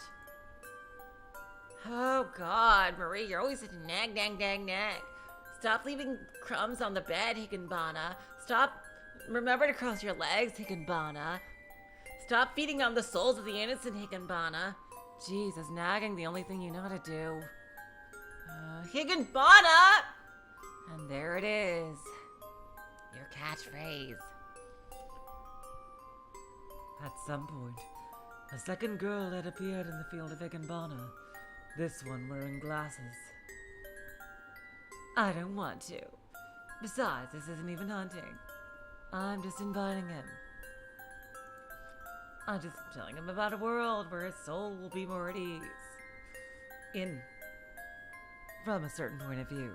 Oh God, Marie, you're always such a nag, nag, nag, nag. Stop leaving crumbs on the bed, Higanbana. Stop. Remember to cross your legs, Higanbana. Stop feeding on the souls of the innocent, Higanbana. Jesus, nagging the only thing you know how to do. Higanbana! And there it is. Your catchphrase. At some point, a second girl had appeared in the field of Higanbana. This one wearing glasses. I don't want to. Besides, this isn't even hunting. I'm just inviting him. I'm just telling him about a world where his soul will be more at ease. From a certain point of view.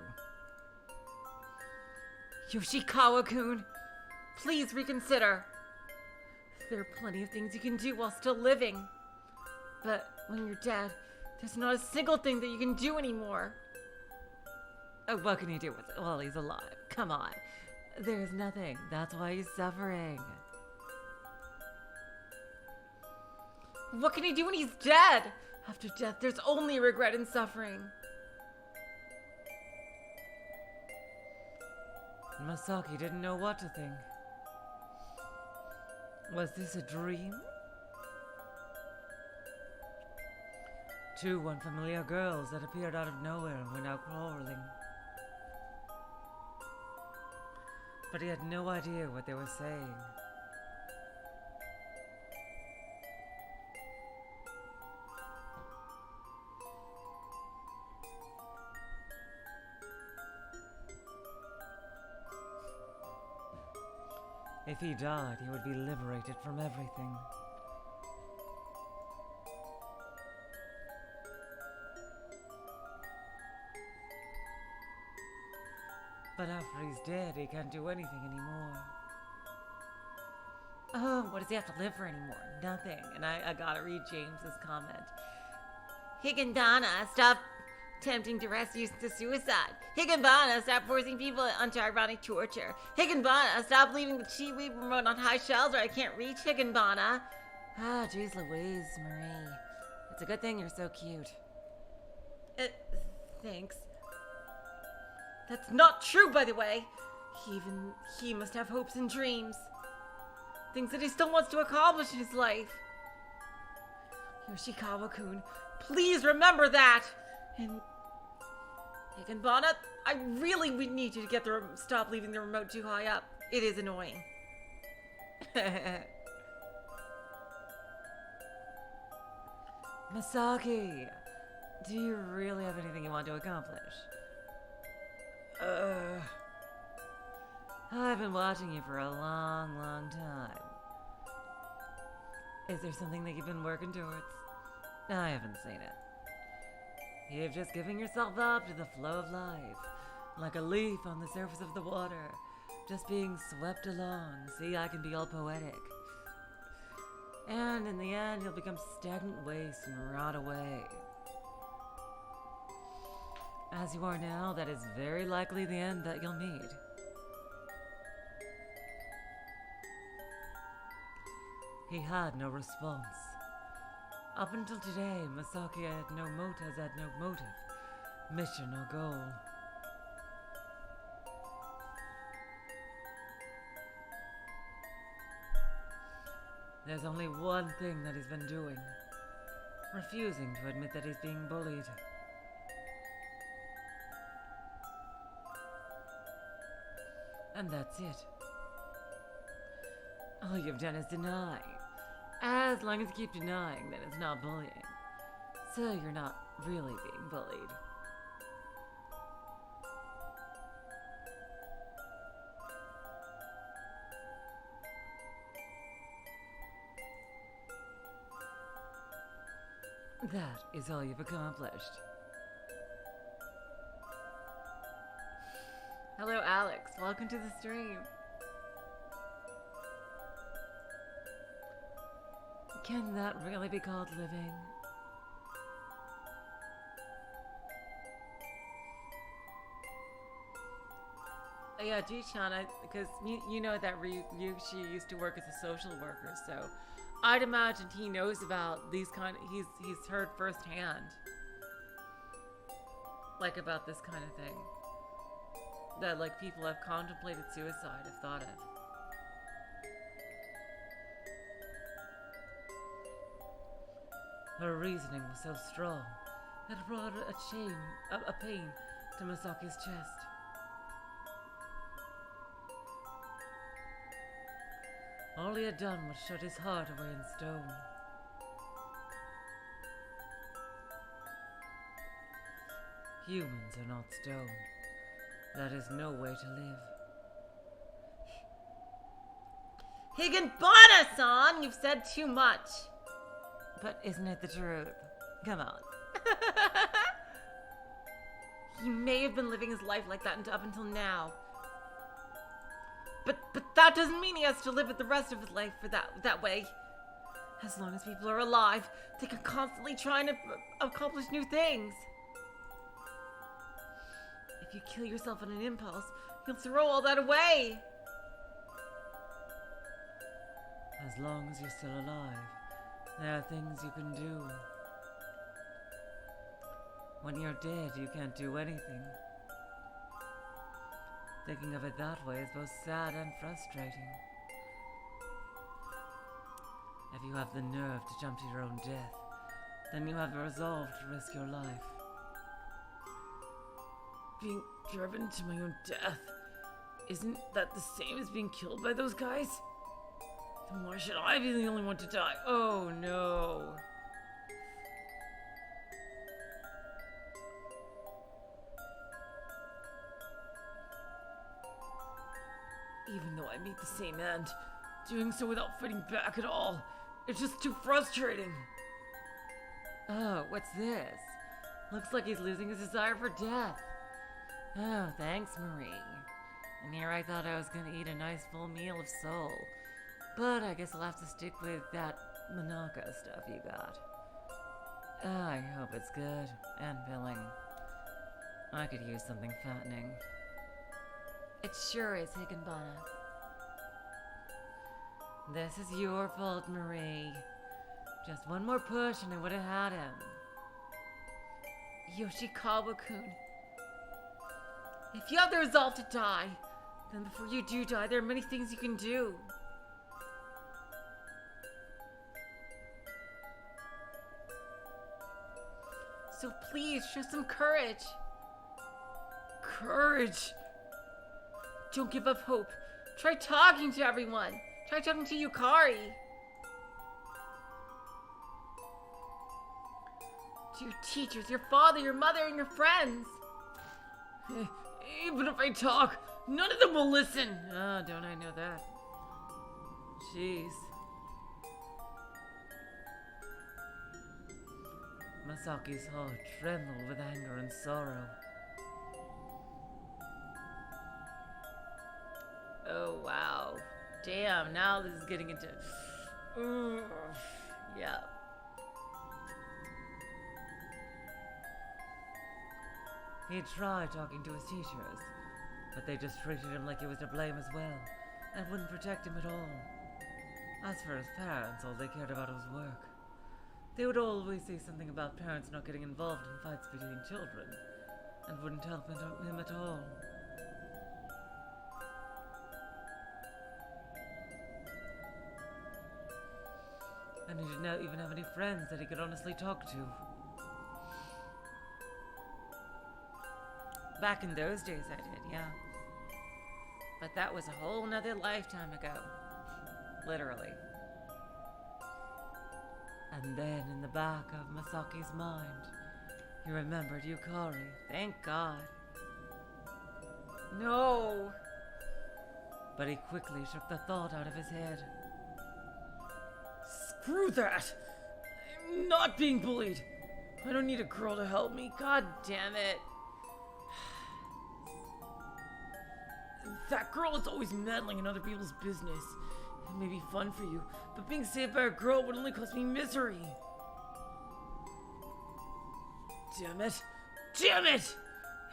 Yoshikawa-kun, please reconsider. There are plenty of things you can do while still living. But when you're dead, there's not a single thing that you can do anymore. Oh, what can you do with it? Well, he's alive. Come on. There's nothing. That's why he's suffering. What can he do when he's dead? After death, there's only regret and suffering. Masaki didn't know what to think. Was this a dream? Two unfamiliar girls that appeared out of nowhere and were now quarreling. But he had no idea what they were saying. If he died, he would be liberated from everything. But after he's dead, he can't do anything anymore. Oh, what does he have to live for anymore? Nothing. And I gotta read James's comment. Higanbana, stop tempting to arrest you to suicide. Higanbana, stop forcing people onto ironic torture. Higanbana, stop leaving the Chiwi remote on high shelves or I can't reach Higanbana. Ah, jeez Louise, Marie. It's a good thing you're so cute. Thanks. That's not true, by the way. He must have hopes and dreams. Things that he still wants to accomplish in his life. Yoshikawa-kun, please remember that! And Higanbana, we need you to get stop leaving the remote too high up. It is annoying. Masaki, do you really have anything you want to accomplish? I've been watching you for a long, long time. Is there something that you've been working towards? I haven't seen it. You're just giving yourself up to the flow of life, like a leaf on the surface of the water, just being swept along. See, I can be all poetic. And in the end, you'll become stagnant waste and rot away. As you are now, that is very likely the end that you'll meet. He had no response. Up until today, Masaki has had no motive, mission or goal. There's only one thing that he's been doing. Refusing to admit that he's being bullied. And that's it. All you've done is deny. As long as you keep denying, then it's not bullying. So you're not really being bullied. That is all you've accomplished. Hello, Alex. Welcome to the stream. Can that really be called living? Yeah, G-chan, because you know that Ryukishi used to work as a social worker, so I'd imagine he knows about these he's heard firsthand, like about this kind of thing, that like people have contemplated suicide, have thought of. Her reasoning was so strong that it brought a pain to Masaki's chest. All he had done was shut his heart away in stone. Humans are not stone. That is no way to live. Higanbana-san, you've said too much. But isn't it the truth? Come on. He may have been living his life like that up until now. But that doesn't mean he has to live it the rest of his life for that way. As long as people are alive, they can constantly try and accomplish new things. If you kill yourself on an impulse, you'll throw all that away. As long as you're still alive, there are things you can do. When you're dead, you can't do anything. Thinking of it that way is both sad and frustrating. If you have the nerve to jump to your own death, then you have the resolve to risk your life.
Being driven to my own death? Isn't that the same as being killed by those guys? Then why should I be the only one to die?
Oh no.
Even though I meet the same end, doing so without fighting back at all, it's just too frustrating.
Oh, what's this? Looks like he's losing his desire for death. Oh, thanks, Marie. And here I thought I was gonna eat a nice full meal of soul. But I guess I'll have to stick with that Monaco stuff you got. I hope it's good and filling. I could use something fattening. It sure is, Higanbana. This is your fault, Marie. Just one more push and I would have had him. Yoshikawa-kun. If you have the resolve to die, then before you do die, there are many things you can do. So please, show some courage.
Courage?
Don't give up hope. Try talking to everyone. Try talking to Yukari. To your teachers, your father, your mother, and your friends.
Even if I talk, none of them will listen.
Oh, don't I know that? Jeez. Masaki's heart trembled with anger and sorrow. Oh, wow. Damn, now this is getting into... yeah. He tried talking to his teachers, but they just treated him like he was to blame as well, and wouldn't protect him at all. As for his parents, all they cared about was work. They would always say something about parents not getting involved in fights between children, and wouldn't help him at all. And he did not even have any friends that he could honestly talk to. Back in those days I did, yeah. But that was a whole nother lifetime ago. Literally. And then in the back of Masaki's mind, he remembered Yukari. Thank God. No! But he quickly shook the thought out of his head.
Screw that! I'm not being bullied. I don't need a girl to help me.
God damn it.
That girl is always meddling in other people's business. It may be fun for you, but being saved by a girl would only cause me misery. Damn it! Damn it!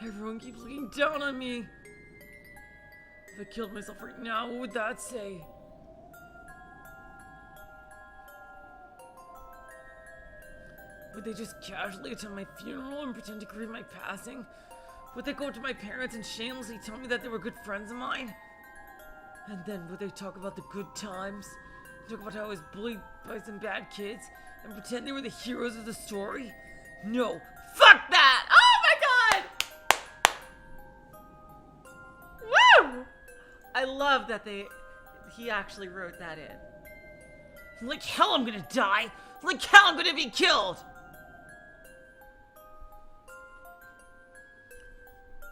Everyone keeps looking down on me. If I killed myself right now, what would that say? Would they just casually attend my funeral and pretend to grieve my passing? Would they go to my parents and shamelessly tell me that they were good friends of mine? And then would they talk about the good times? Talk about how I was bullied by some bad kids and pretend they were the heroes of the story? No.
Fuck that! Oh my god! Woo! I love that he actually wrote that in.
Like hell I'm gonna die! Like hell I'm gonna be killed!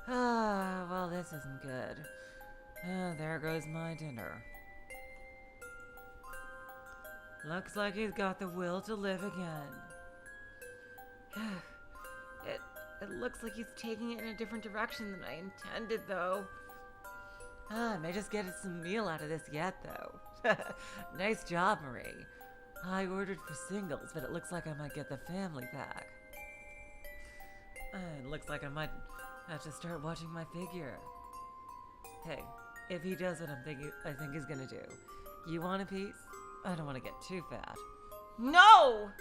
Ah, well, this isn't good. There goes my dinner. Looks like he's got the will to live again. It looks like he's taking it in a different direction than I intended, though. I may just get some meal out of this yet, though. Nice job, Marie. I ordered for singles, but it looks like I might get the family pack. It looks like I might have to start watching my figure. Hey, if he does what I think he's gonna do, you want a piece? I don't want to get too fat. No!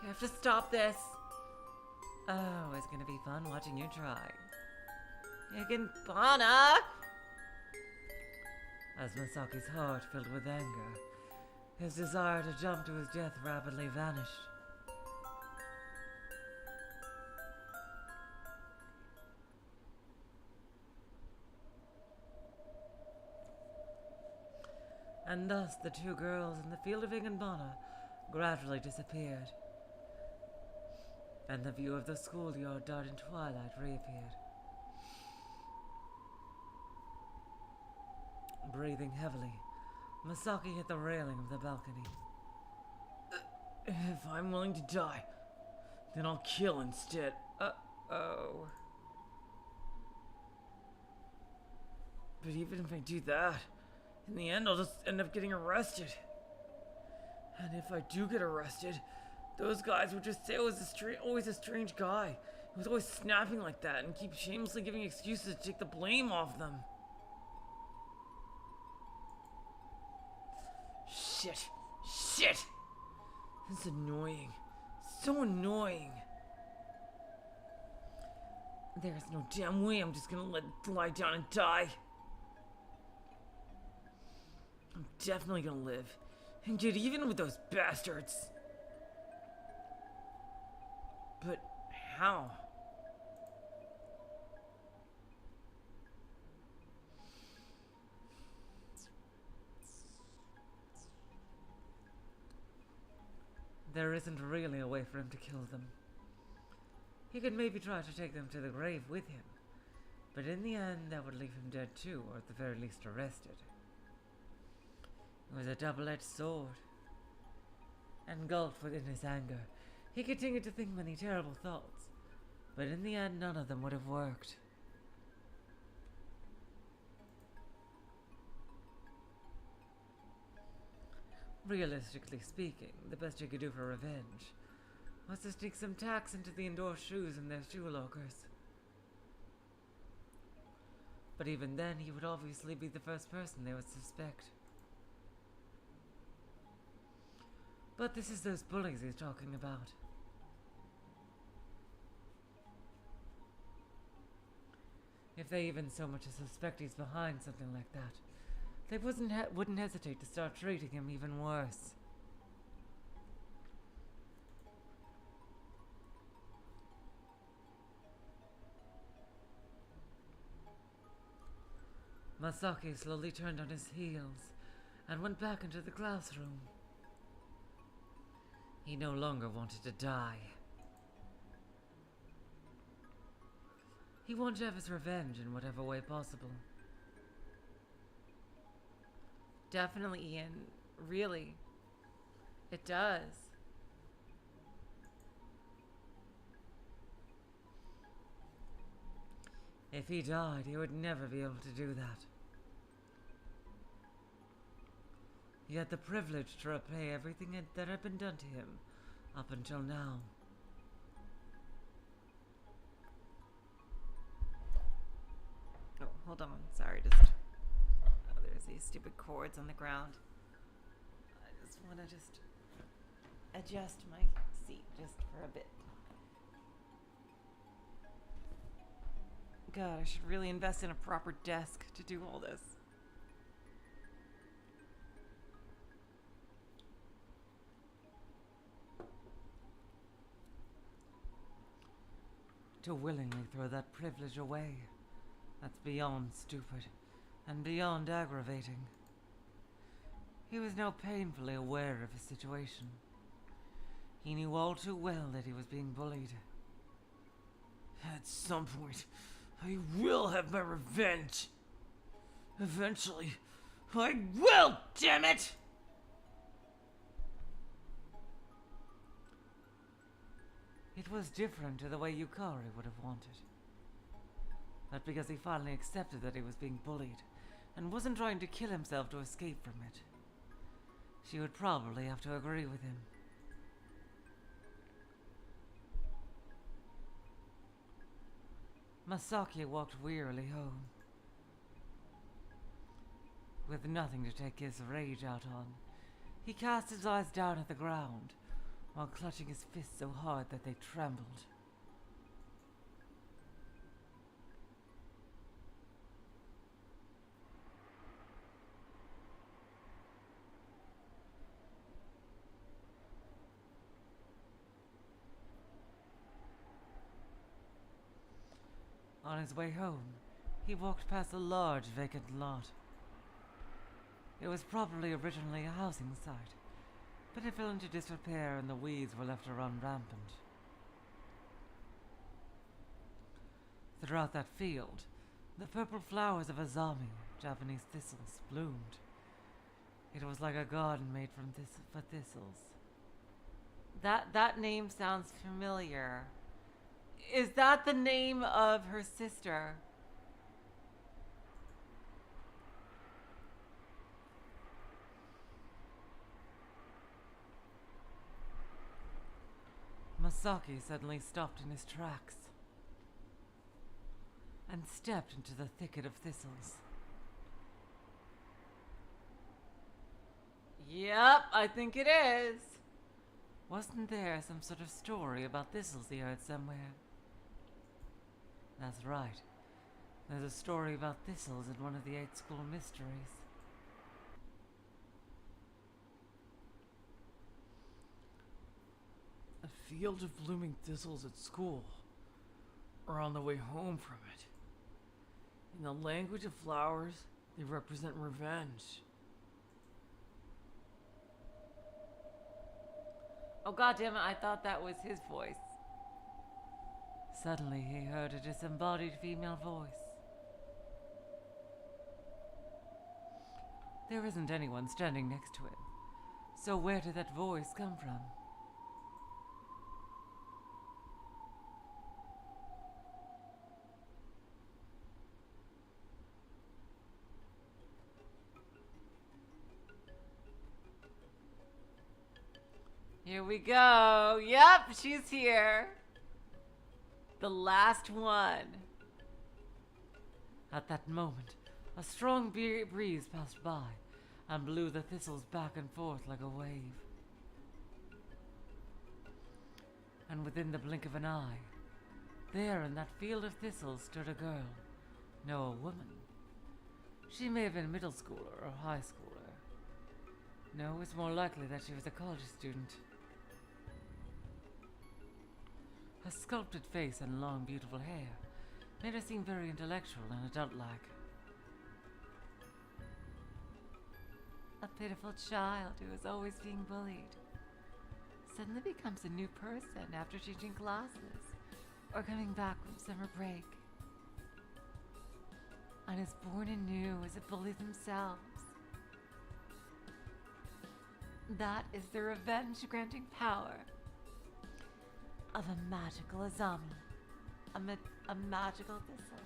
You have to stop this. Oh, it's gonna be fun watching you try. Higanbana! As Masaki's heart filled with anger, His desire to jump to his death rapidly vanished. And thus the two girls in the field of Higanbana gradually disappeared, and the view of the schoolyard dark in twilight reappeared. Breathing heavily, Masaki hit the railing of the balcony.
If I'm willing to die, then I'll kill instead.
Uh-oh.
But even if I do that, in the end I'll just end up getting arrested. And if I do get arrested, those guys would just say I was always a strange guy. He was always snapping like that and keep shamelessly giving excuses to take the blame off them. Shit. It's annoying. So annoying. There's no damn way I'm just gonna lie down and die. I'm definitely gonna live and get even with those bastards. But how?
There isn't really a way for him to kill them. He could maybe try to take them to the grave with him, but in the end that would leave him dead too, or at the very least arrested. It was a double-edged sword. Engulfed within his anger, he continued to think many terrible thoughts, but in the end none of them would have worked. Realistically speaking, the best he could do for revenge was to sneak some tacks into the indoor shoes in their shoe lockers. But even then, he would obviously be the first person they would suspect. But this is those bullies he's talking about. If they even so much as suspect he's behind something like that, they wouldn't hesitate to start treating him even worse. Masaki slowly turned on his heels and went back into the classroom. He no longer wanted to die. He wanted to have his revenge in whatever way possible. Definitely, Ian. Really. It does. If he died, he would never be able to do that. He had the privilege to repay everything that had been done to him up until now. Oh, hold on. Sorry, there's these stupid cords on the ground. I just want to adjust my seat just for a bit. God, I should really invest in a proper desk to do all this. To willingly throw that privilege away, that's beyond stupid and beyond aggravating. He was now painfully aware of his situation. He knew all too well that he was being bullied.
At some point, I will have my revenge. Eventually, I will, damn it!
It was different to the way Yukari would have wanted. But because he finally accepted that he was being bullied, and wasn't trying to kill himself to escape from it, she would probably have to agree with him. Masaki walked wearily home. With nothing to take his rage out on, he cast his eyes down at the ground, while clutching his fists so hard that they trembled. On his way home, he walked past a large vacant lot. It was probably originally a housing site, but it fell into disrepair and the weeds were left to run rampant. Throughout that field, the purple flowers of azami, Japanese thistles, bloomed. It was like a garden made for thistles. That name sounds familiar. Is that the name of her sister? Masaki suddenly stopped in his tracks and stepped into the thicket of thistles. Yep, I think it is. Wasn't there some sort of story about thistles he heard somewhere? That's right. There's a story about thistles in one of the 8 school mysteries.
A field of blooming thistles at school, or on the way home from it. In the language of flowers, they represent revenge.
Oh goddammit, I thought that was his voice. Suddenly he heard a disembodied female voice. There isn't anyone standing next to him, so where did that voice come from? Here we go. Yep, she's here. The last one. At that moment, a strong breeze passed by and blew the thistles back and forth like a wave. And within the blink of an eye, there in that field of thistles stood a girl. No, a woman. She may have been middle schooler or high schooler. No, it's more likely that she was a college student. Her sculpted face and long, beautiful hair made her seem very intellectual and adult-like. A pitiful child who is always being bullied suddenly becomes a new person after teaching classes or coming back from summer break, and is born anew as a bully themselves. That is the revenge-granting power of a magical azami, a magical thistle.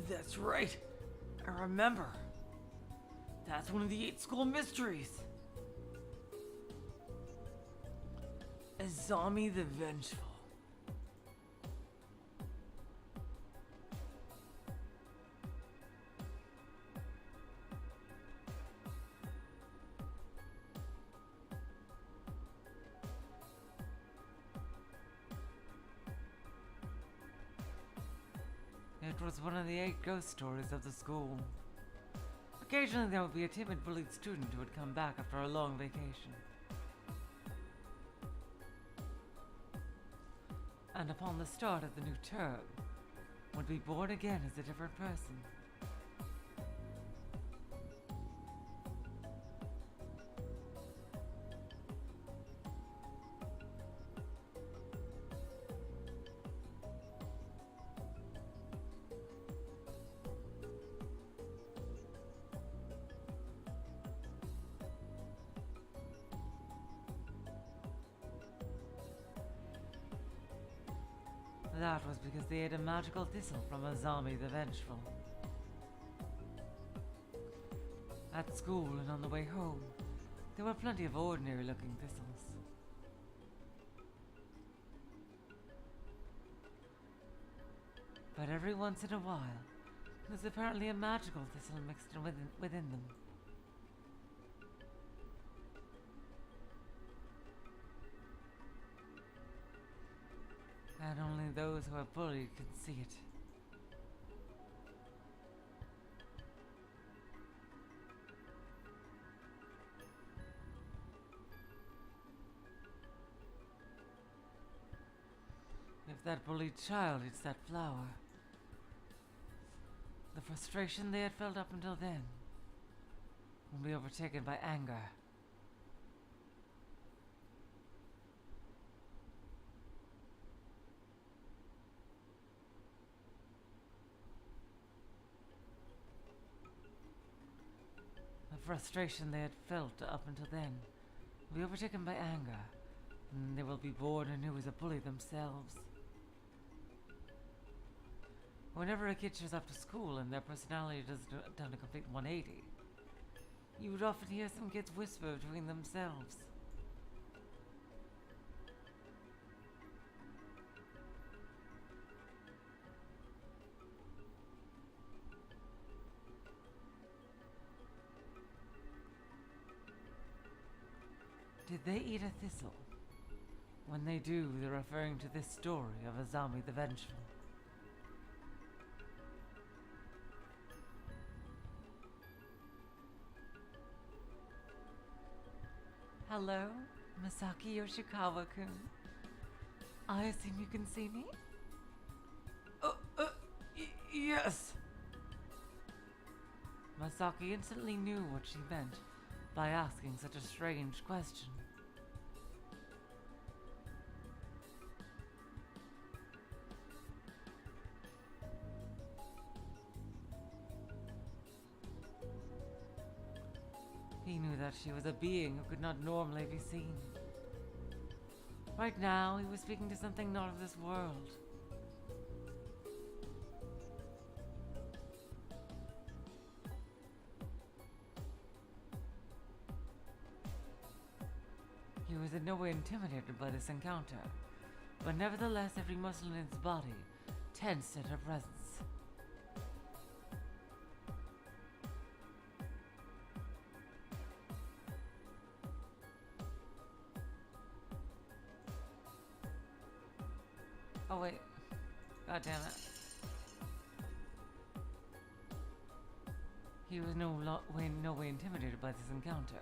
That's right. I remember. That's one of the 8 school mysteries. Azami the Vengeful.
It was one of the 8 ghost stories of the school. Occasionally there would be a timid bullied student who would come back after a long vacation. And upon the start of the new term, would be born again as a different person. That was because they ate a magical thistle from Azami the Vengeful. At school and on the way home, there were plenty of ordinary-looking thistles. But every once in a while, there's apparently a magical thistle mixed within them. And only those who are bullied can see it. that bullied child eats that flower, the frustration they had felt up until then will be overtaken by anger. The frustration they had felt up until then will be overtaken by anger, and they will be born anew as a bully themselves. Whenever a kid shows up to school and their personality has done a complete 180, you would often hear some kids whisper between themselves. Did they eat a thistle? When they do, they're referring to this story of Azami the Vengeful. Hello, Masaki Yoshikawa-kun. I assume you can see me?
Yes.
Masaki instantly knew what she meant by asking such a strange question. He knew that she was a being who could not normally be seen. Right now, he was speaking to something not of this world. He was in no way intimidated by this encounter, but nevertheless every muscle in his body tensed at her presence. Oh wait, god damn it. He was no way intimidated by this encounter,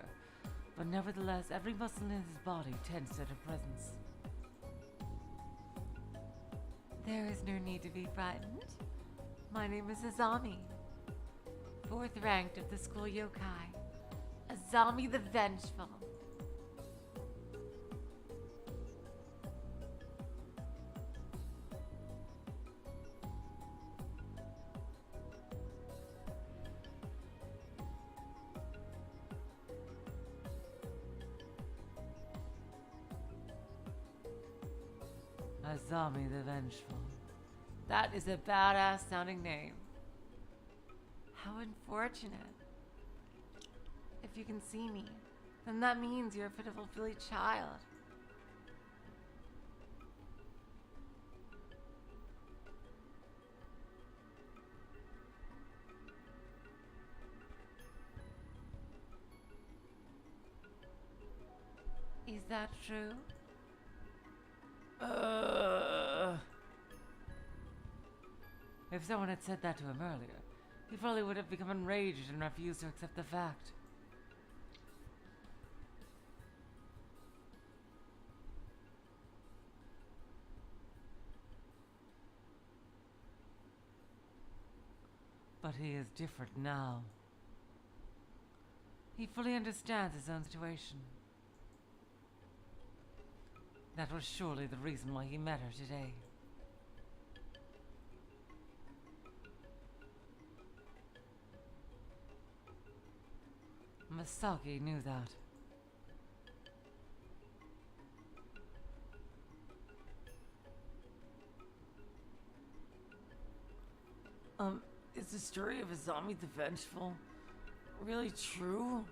but nevertheless every muscle in his body tensed at her presence. There is no need to be frightened. My name is Azami, 4th ranked of the school yokai. Azami the Vengeful. Azami the Vengeful. That is a badass sounding name. How unfortunate. If you can see me, then that means you're a pitiful silly child. Is that true? If someone had said that to him earlier, he probably would have become enraged and refused to accept the fact. But he is different now. He fully understands his own situation. That was surely the reason why he met her today. Masaki knew that.
Is the story of Azami the Vengeful really true?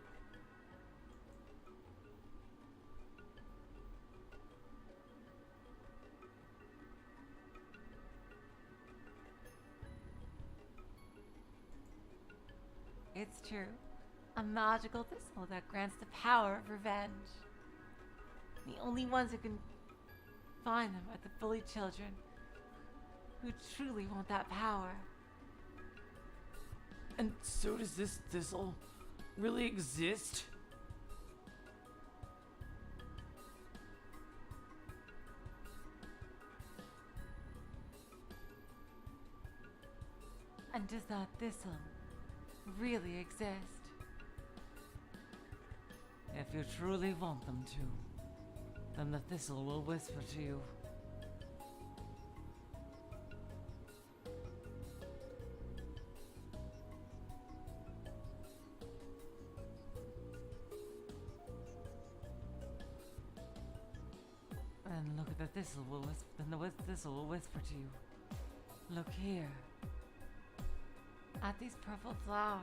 It's true. A magical thistle that grants the power of revenge. The only ones who can find them are the bullied children who truly want that power.
And so does this thistle really exist?
does that thistle really exist? If you truly want them to, then the thistle will whisper to you. And look at the thistle will then the thistle will whisper to you. Look here. At these purple flowers.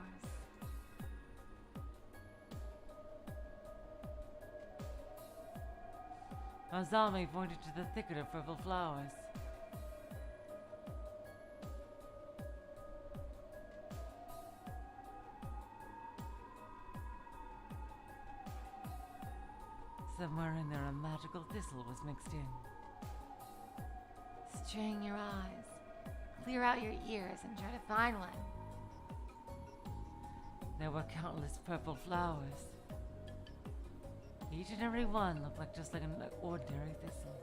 Azami pointed to the thicket of purple flowers. Somewhere in there a magical thistle was mixed in.
Strain your eyes, clear out your ears, and try to find one.
There were countless purple flowers. Each and every one looked like just like an ordinary thistle.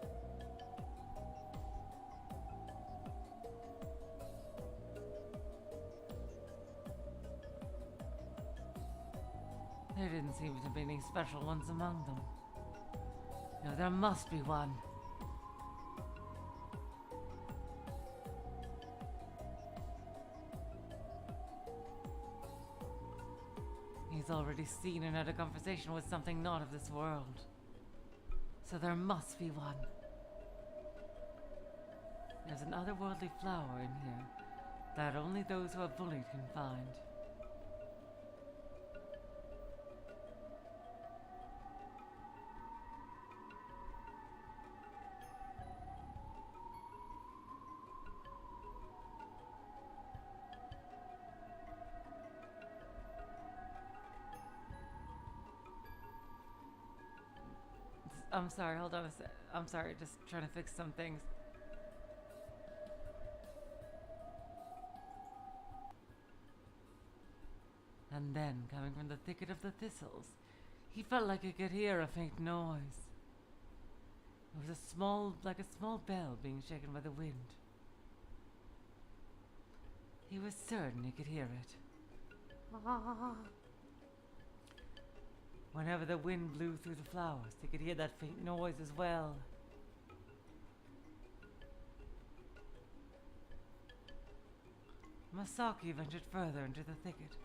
There didn't seem to be any special ones among them. No, there must be one. He's already seen and had a conversation with something not of this world. So there must be one. There's an otherworldly flower in here that only those who are bullied can find. I'm sorry, hold on a sec. I'm sorry, just trying to fix some things. And then, coming from the thicket of the thistles, he felt like he could hear a faint noise. It was like a small bell being shaken by the wind. He was certain he could hear it. Whenever the wind blew through the flowers, they could hear that faint noise as well. Masaki ventured further into the thicket,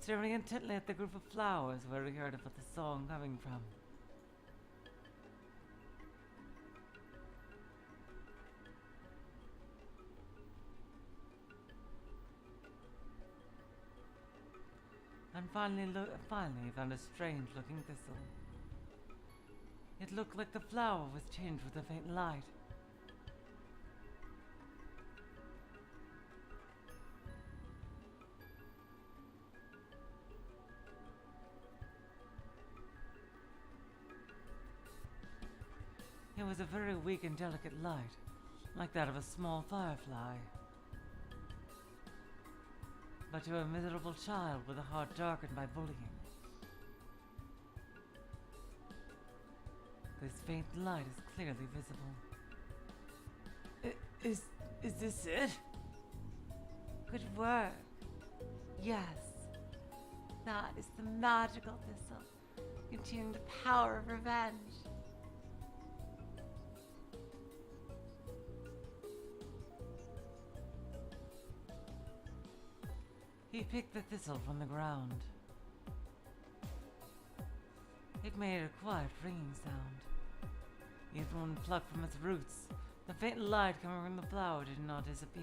staring intently at the group of flowers where he heard about the song coming from. And finally he found a strange-looking thistle. It looked like the flower was tinged with a faint light. It was a very weak and delicate light, like that of a small firefly. But to a miserable child with a heart darkened by bullying, this faint light is clearly visible.
Is this it?
Good work. Yes, that is the magical thistle, containing the power of revenge.
He picked the thistle from the ground. It made a quiet ringing sound. Even when plucked from its roots, the faint light coming from the flower did not disappear.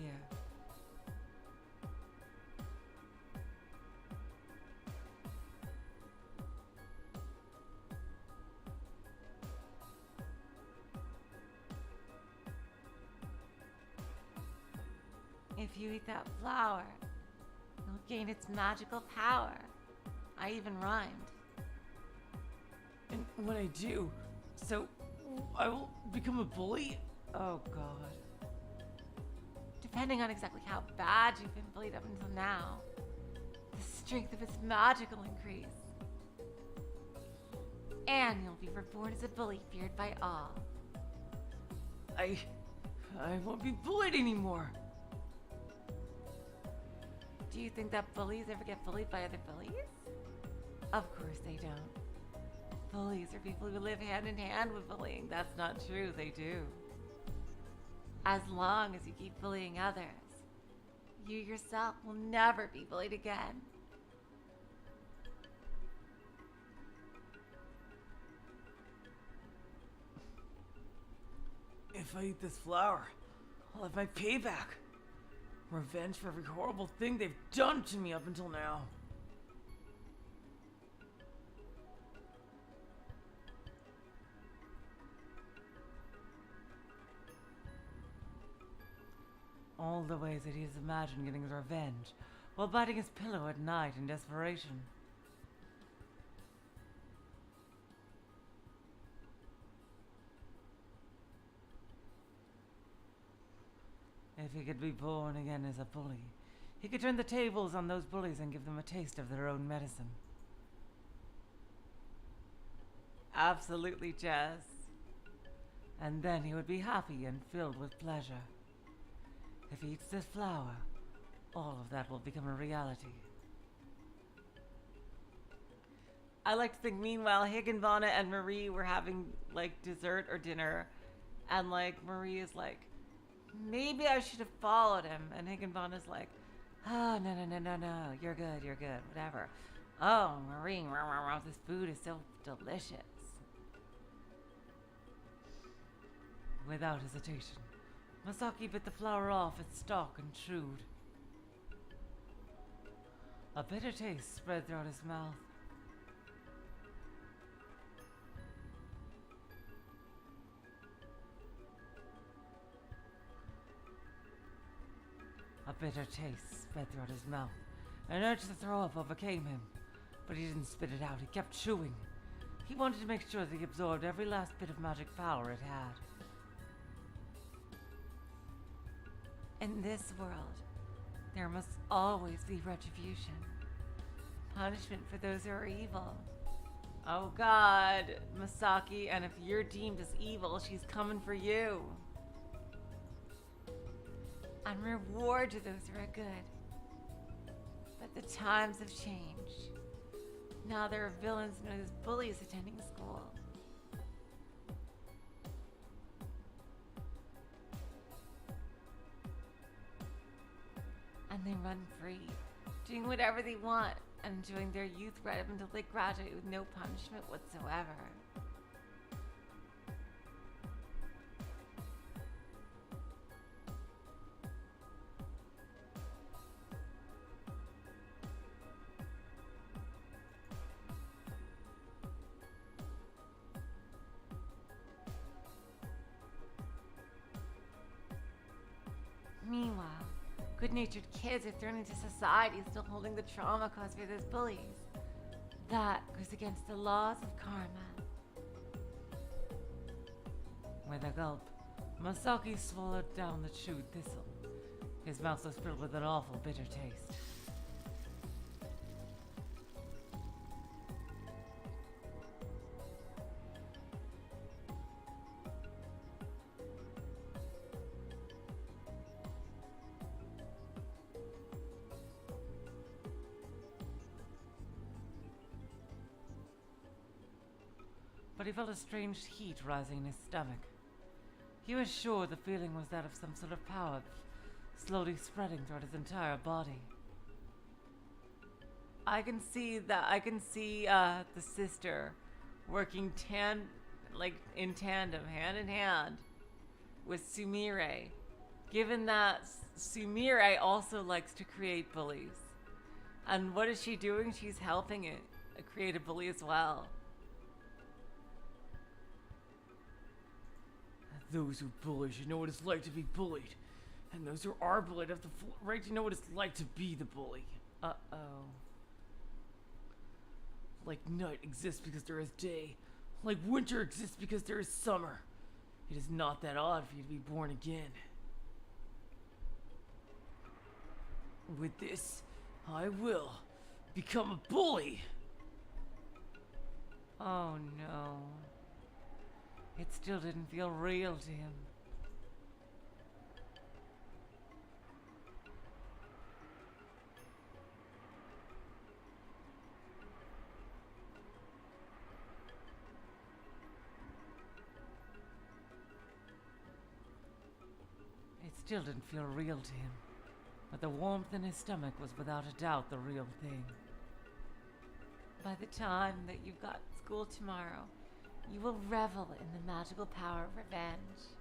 If you eat that flower, you'll gain its magical power. I even rhymed.
And when I do, so I will become a bully?
Oh God.
Depending on exactly how bad you've been bullied up until now, the strength of its magic will increase. And you'll be reborn as a bully feared by all.
I won't be bullied anymore.
Do you think that bullies ever get bullied by other bullies? Of course they don't. Bullies are people who live hand in hand with bullying. That's not true, they do. As long as you keep bullying others, you yourself will never be bullied again.
If I eat this flower, I'll have my payback. Revenge for every horrible thing they've done to me up until now.
All the ways that he has imagined getting his revenge, while biting his pillow at night in desperation. If he could be born again as a bully, he could turn the tables on those bullies and give them a taste of their own medicine. Absolutely, Jess. And then he would be happy and filled with pleasure. If he eats this flower, all of that will become a reality. I like to think, meanwhile, Higanbana and Marie were having, like, dessert or dinner, and, like, Marie is like, maybe I should have followed him. And Higanbana's like, oh, no, you're good, whatever. Oh, Marie, this food is so delicious. Without hesitation, Masaki bit the flower off its stalk and chewed. A bitter taste spread throughout his mouth. A bitter taste spread throughout his mouth. An urge to throw up overcame him, but he didn't spit it out. He kept chewing. He wanted to make sure that he absorbed every last bit of magic power it had. In this world, there must always be retribution. Punishment for those who are evil. Oh God, Masaki, and if you're deemed as evil, she's coming for you. And reward to those who are good. But the times have changed. Now there are villains known as bullies attending school. And they run free, doing whatever they want, and enjoying their youth right up until they graduate with no punishment whatsoever. Meanwhile, good-natured kids are thrown into society still holding the trauma caused by those bullies. That goes against the laws of karma. With a gulp, Masaki swallowed down the chewed thistle. His mouth was filled with an awful bitter taste. But he felt a strange heat rising in his stomach. He was sure the feeling was that of some sort of power slowly spreading throughout his entire body. I can see the sister working in tandem, hand in hand, with Sumire. Given that Sumire also likes to create bullies. And what is she doing? She's helping it create a bully as well.
Those who bully should know what it's like to be bullied. And those who are bullied have the full right to know what it's like to be the bully.
Uh-oh.
Like night exists because there is day. Like winter exists because there is summer. It is not that odd for you to be born again. With this, I will become a bully.
Oh no. It still didn't feel real to him.
still didn't feel real to him, but the warmth in his stomach was without a doubt the real thing. By the time that you've got school tomorrow, you will revel in the magical power of revenge.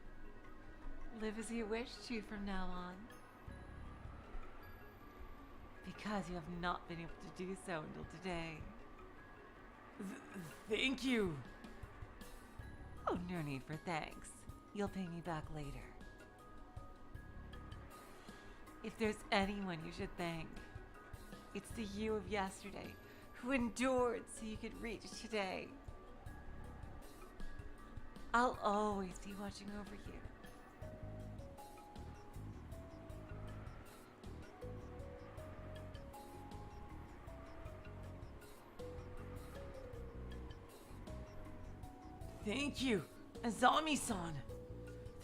Live as you wish to from now on. Because you have not been able to do so until today.
Thank you.
Oh, no need for thanks. You'll pay me back later. If there's anyone you should thank, it's the you of yesterday who endured so you could reach today. I'll always be watching over you.
Thank you, Azami-san.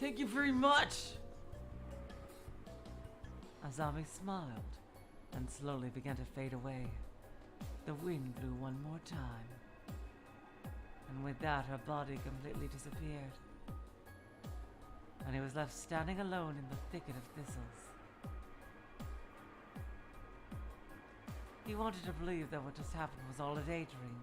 Thank you very much.
Azami smiled and slowly began to fade away. The wind blew one more time, and with that her body completely disappeared, and he was left standing alone in the thicket of thistles. He wanted to believe that what just happened was all a daydream.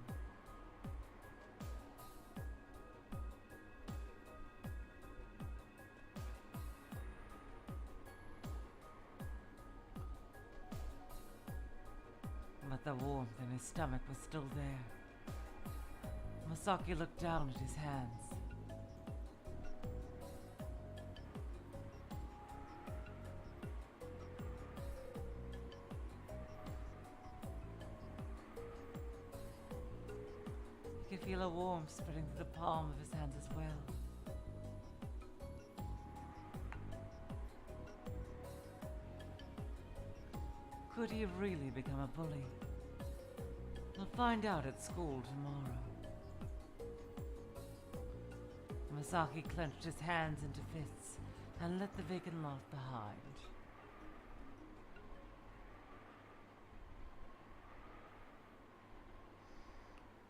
But the warmth in his stomach was still there. Masaki looked down at his hands. He could feel a warmth spreading through the palm of his hands as well. Could he really become a bully? We'll find out at school tomorrow. Masaki clenched his hands into fists and left the vacant lot behind.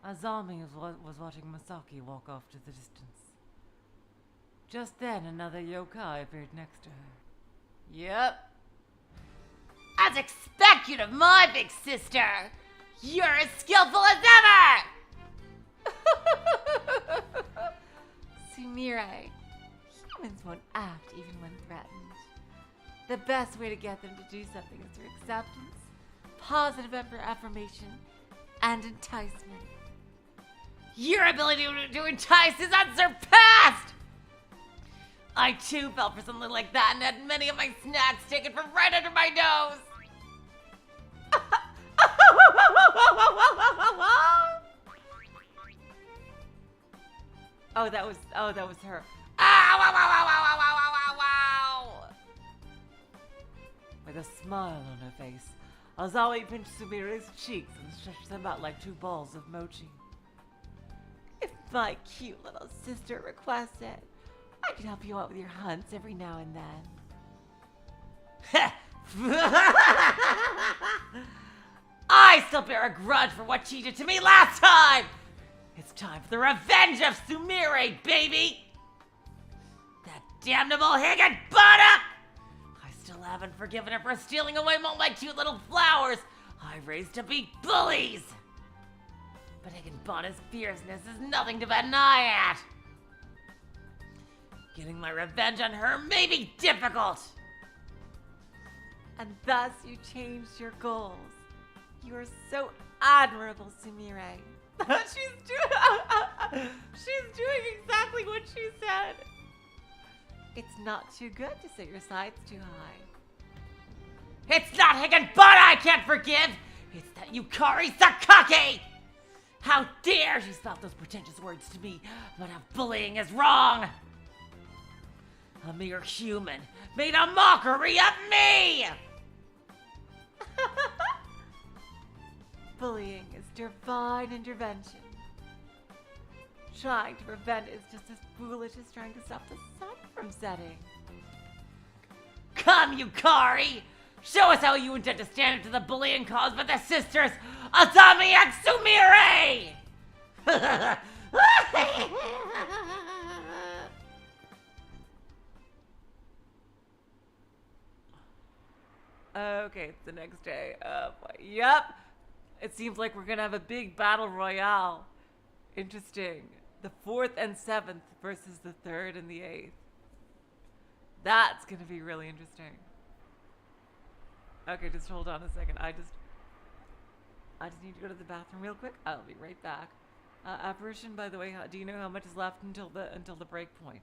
Azami was watching Masaki walk off to the distance. Just then, another yokai appeared next to her.
Yep. As expected of my big sister, you're as skillful as ever!
Sumire, humans won't act even when threatened. The best way to get them to do something is through acceptance, positive affirmation, and enticement.
Your ability to entice is unsurpassed! I too fell for something like that and had many of my snacks taken from right under my nose.
Oh, that was her.
Ow, ow, ow, ow, ow, ow, ow, ow, ow.
With a smile on her face, Azami pinched Sumire's cheeks and stretched them out like two balls of mochi. If my cute little sister requests it, I can help you out with your hunts every now and then.
I still bear a grudge for what she did to me last time! It's time for the revenge of Sumire, baby! That damnable Higanbana! I still haven't forgiven her for stealing away all my cute little flowers I raised to be bullies! But Higanbana's fierceness is nothing to bat an eye at! Getting my revenge on her may be difficult!
And thus you changed your goals. You are so admirable, Sumire. She's doing exactly what she said. It's not too good to set your sights too high.
It's not Higanbana I can't forgive! It's that Yukari Sakaki! How dare she spout those pretentious words to me about how bullying is wrong! A mere human made a mockery of me!
Bullying is divine intervention. Trying to prevent it is just as foolish as trying to stop the sun from setting.
Come, Yukari! Show us how you intend to stand up to the bullying caused by the sisters Azami and Sumire!
Okay, it's the next day. Yep. It seems like we're gonna have a big battle royale. Interesting. The 4th and 7th versus the 3rd and the 8th. That's gonna be really interesting. Okay, just hold on a second. I just need to go to the bathroom real quick. I'll be right back. Apparition, by the way, do you know how much is left until the break point?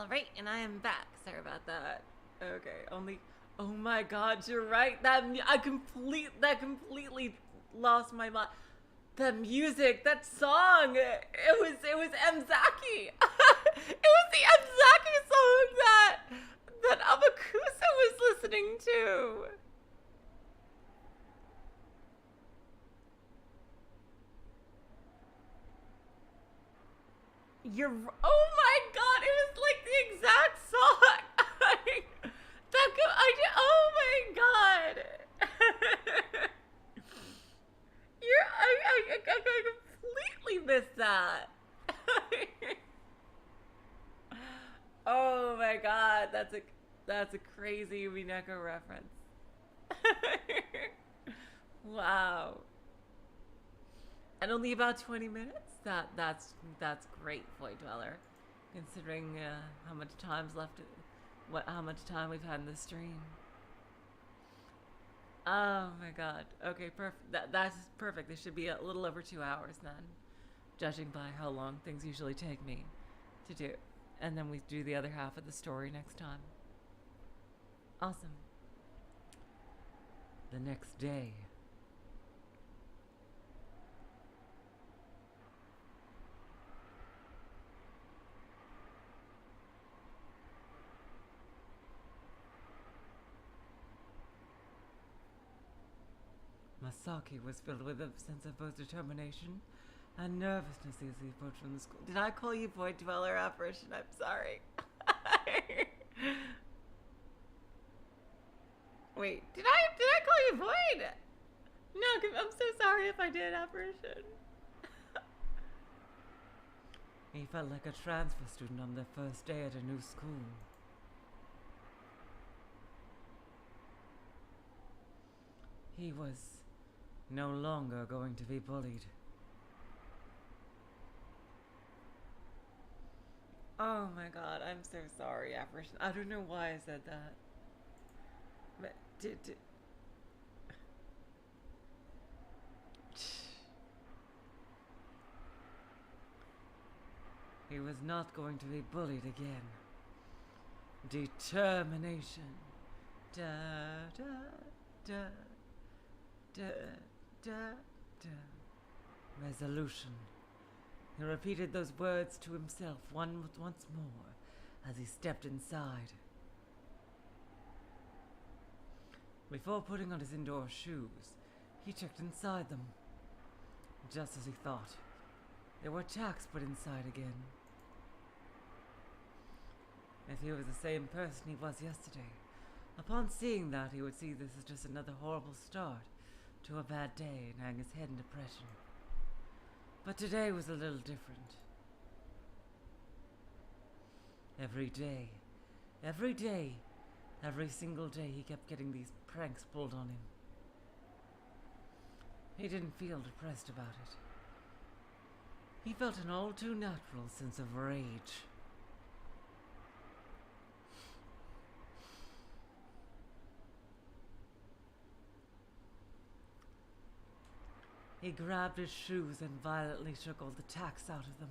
right, and I am back. Sorry about that. Okay, only. Oh my God, you're right. That completely lost my mind. The music, that song, it was Mzaki. It was the Mzaki song that Amakusa was listening to. Oh my God, it was like the exact song. Oh my God. I completely missed that. Oh my God, that's a crazy Umineko reference. Wow. And only about 20 minutes? That's great, Void Dweller, considering how much time's left, how much time we've had in the stream. Oh my God. Okay, perfect. That's perfect. This should be a little over 2 hours then, judging by how long things usually take me to do. And then we do the other half of the story next time. Awesome. The next day. Masaki was filled with a sense of both determination and nervousness as he approached from the school. Did I call you Void Dweller, Apparition? I'm sorry. Wait, did I call you Void? No, I'm so sorry if I did, Apparition. He felt like a transfer student on their first day at a new school. He was no longer going to be bullied. Oh my God, I'm so sorry, Apparition. I don't know why I said that. But he was not going to be bullied again. Determination. Da da da da da da. Resolution. He repeated those words to himself once more as he stepped inside. Before putting on his indoor shoes, he checked inside them. Just as he thought, there were tacks put inside again. If he was the same person he was yesterday, upon seeing that, he would see this as just another horrible start to a bad day and hang his head in depression. But today was a little different. Every single day, he kept getting these pranks pulled on him. He didn't feel depressed about it. He felt an all too natural sense of rage. He grabbed his shoes and violently shook all the tacks out of them.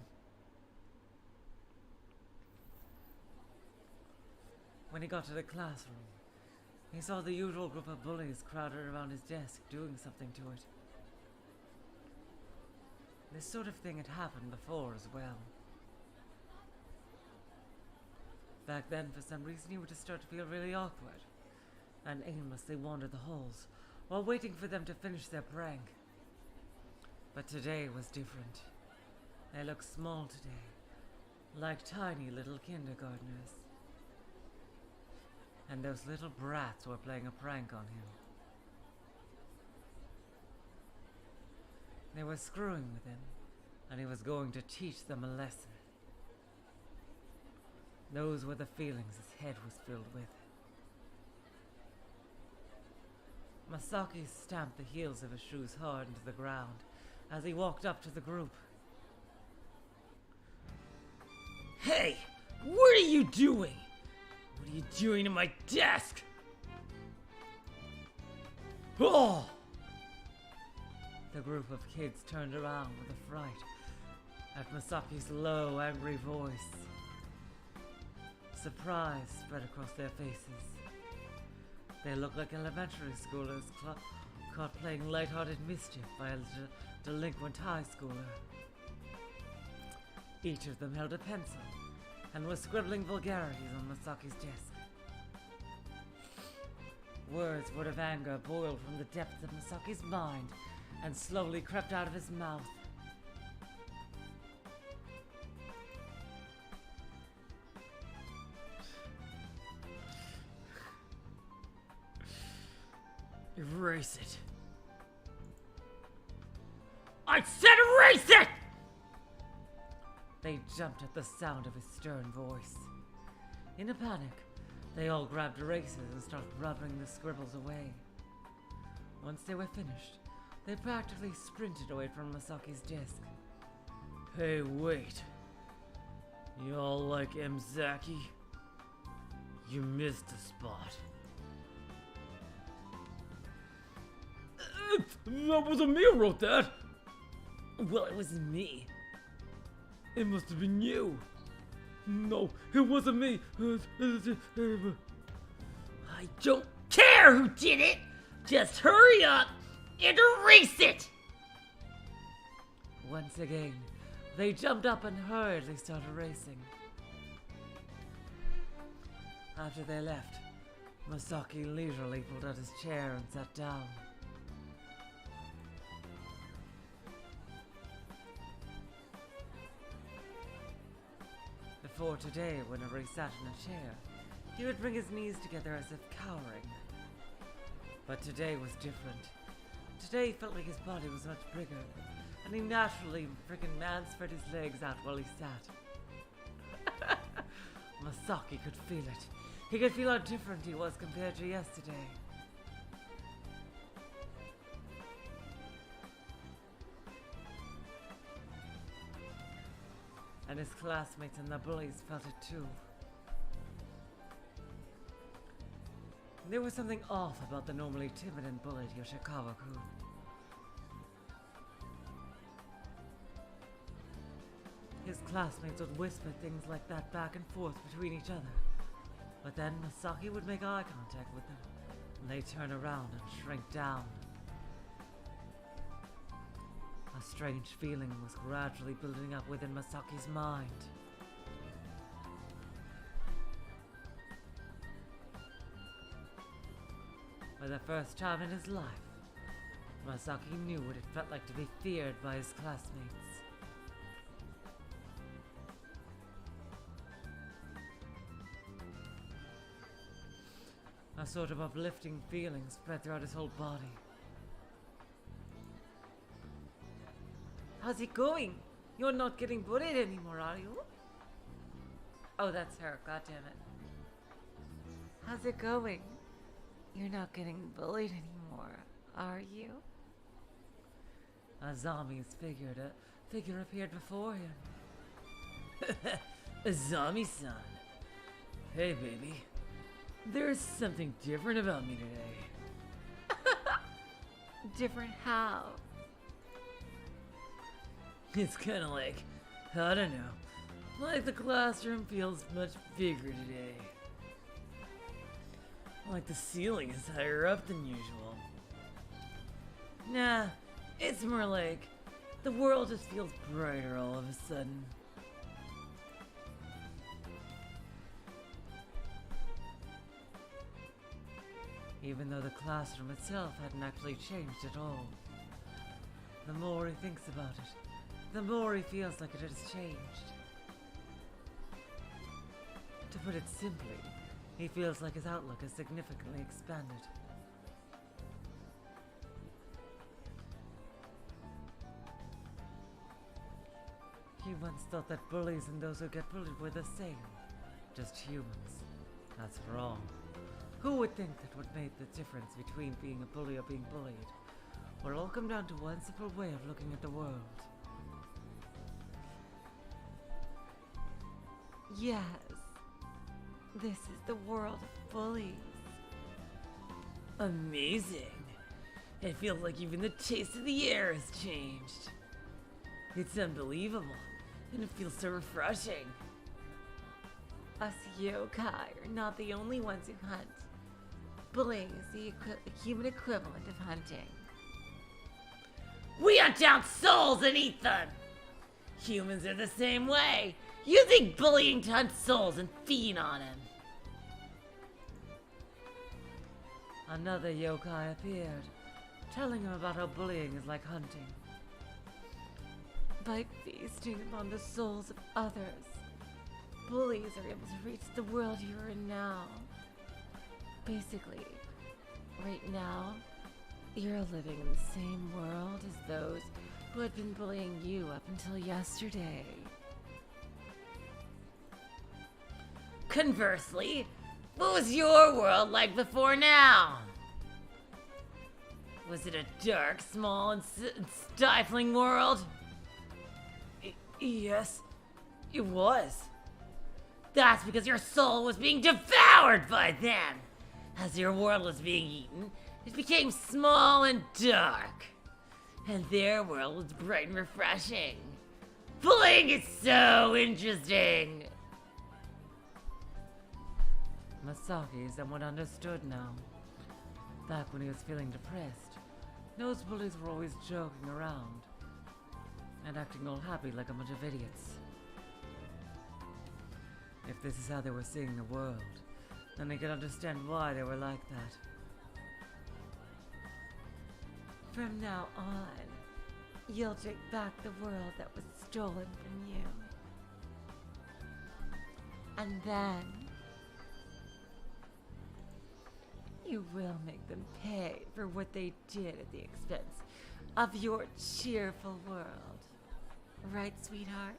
When he got to the classroom, he saw the usual group of bullies crowded around his desk doing something to it. This sort of thing had happened before as well. Back then, for some reason, he would just start to feel really awkward and aimlessly wander the halls while waiting for them to finish their prank. But today was different. They looked small today, like tiny little kindergartners. And those little brats were playing a prank on him. They were screwing with him, and he was going to teach them a lesson. Those were the feelings his head was filled with. Masaki stamped the heels of his shoes hard into the ground as he walked up to the group.
Hey! What are you doing? What are you doing to my desk? Oh!
The group of kids turned around with a fright at Masaki's low, angry voice. Surprise spread across their faces. They looked like elementary schoolers caught playing light-hearted mischief by a delinquent high schooler. Each of them held a pencil and was scribbling vulgarities on Masaki's desk. Words of anger boiled from the depths of Masaki's mind and slowly crept out of his mouth.
Erase it. I said erase it!
They jumped at the sound of his stern voice. In a panic, they all grabbed erasers and started rubbing the scribbles away. Once they were finished, they practically sprinted away from Masaki's desk.
Hey, wait. Y'all like Mzaki? You missed a spot. That wasn't me who wrote that.
Well, it was me.
It must have been you. No, it wasn't me.
I don't care who did it! Just hurry up and erase it!
Once again, they jumped up and hurriedly started racing. After they left, Masaki leisurely pulled out his chair and sat down. Before today, whenever he sat in a chair, he would bring his knees together as if cowering. But today was different. Today he felt like his body was much bigger, and he naturally frickin' man-spread his legs out while he sat. Masaki could feel it. He could feel how different he was compared to yesterday. And his classmates and the bullies felt it too. There was something off about the normally timid and bullied Yoshikawa-kun. His classmates would whisper things like that back and forth between each other. But then Masaki would make eye contact with them, and they'd turn around and shrink down. A strange feeling was gradually building up within Masaki's mind. For the first time in his life, Masaki knew what it felt like to be feared by his classmates. A sort of uplifting feeling spread throughout his whole body. How's it going? You're not getting bullied anymore, are you? Oh, that's her. God damn it. How's it going? You're not getting bullied anymore, are you? Azami's figure appeared before him.
Azami-san. Hey, baby. There's something different about me today.
Different how?
It's kind of like, I don't know, like the classroom feels much bigger today. Like the ceiling is higher up than usual. Nah, it's more like the world just feels brighter all of a sudden.
Even though the classroom itself hadn't actually changed at all. The more he thinks about it, the more he feels like it has changed. To put it simply, he feels like his outlook has significantly expanded. He once thought that bullies and those who get bullied were the same, just humans. That's wrong. Who would think that what made the difference between being a bully or being bullied would all come down to one simple way of looking at the world?
Yes. This is the world of bullies.
Amazing. It feels like even the taste of the air has changed. It's unbelievable, and it feels so refreshing.
Us yokai are not the only ones who hunt. Bullying is the human equivalent of hunting.
We hunt down souls and eat them! Humans are the same way. Using bullying to hunt souls and feed on them.
Another yokai appeared, telling him about how bullying is like hunting.
By feasting upon the souls of others, bullies are able to reach the world you're in now. Basically, right now, you're living in the same world as those who had been bullying you up until yesterday.
Conversely, what was your world like before now? Was it a dark, small, and stifling world?
Yes, it was.
That's because your soul was being devoured by them. As your world was being eaten, it became small and dark. And their world was bright and refreshing. Bullying is so interesting.
Masaki somewhat understood now. Back when he was feeling depressed, those bullies were always joking around and acting all happy like a bunch of idiots. If this is how they were seeing the world, then they could understand why they were like that.
From now on, you'll take back the world that was stolen from you. And then, you will make them pay for what they did at the expense of your cheerful world. Right, sweetheart?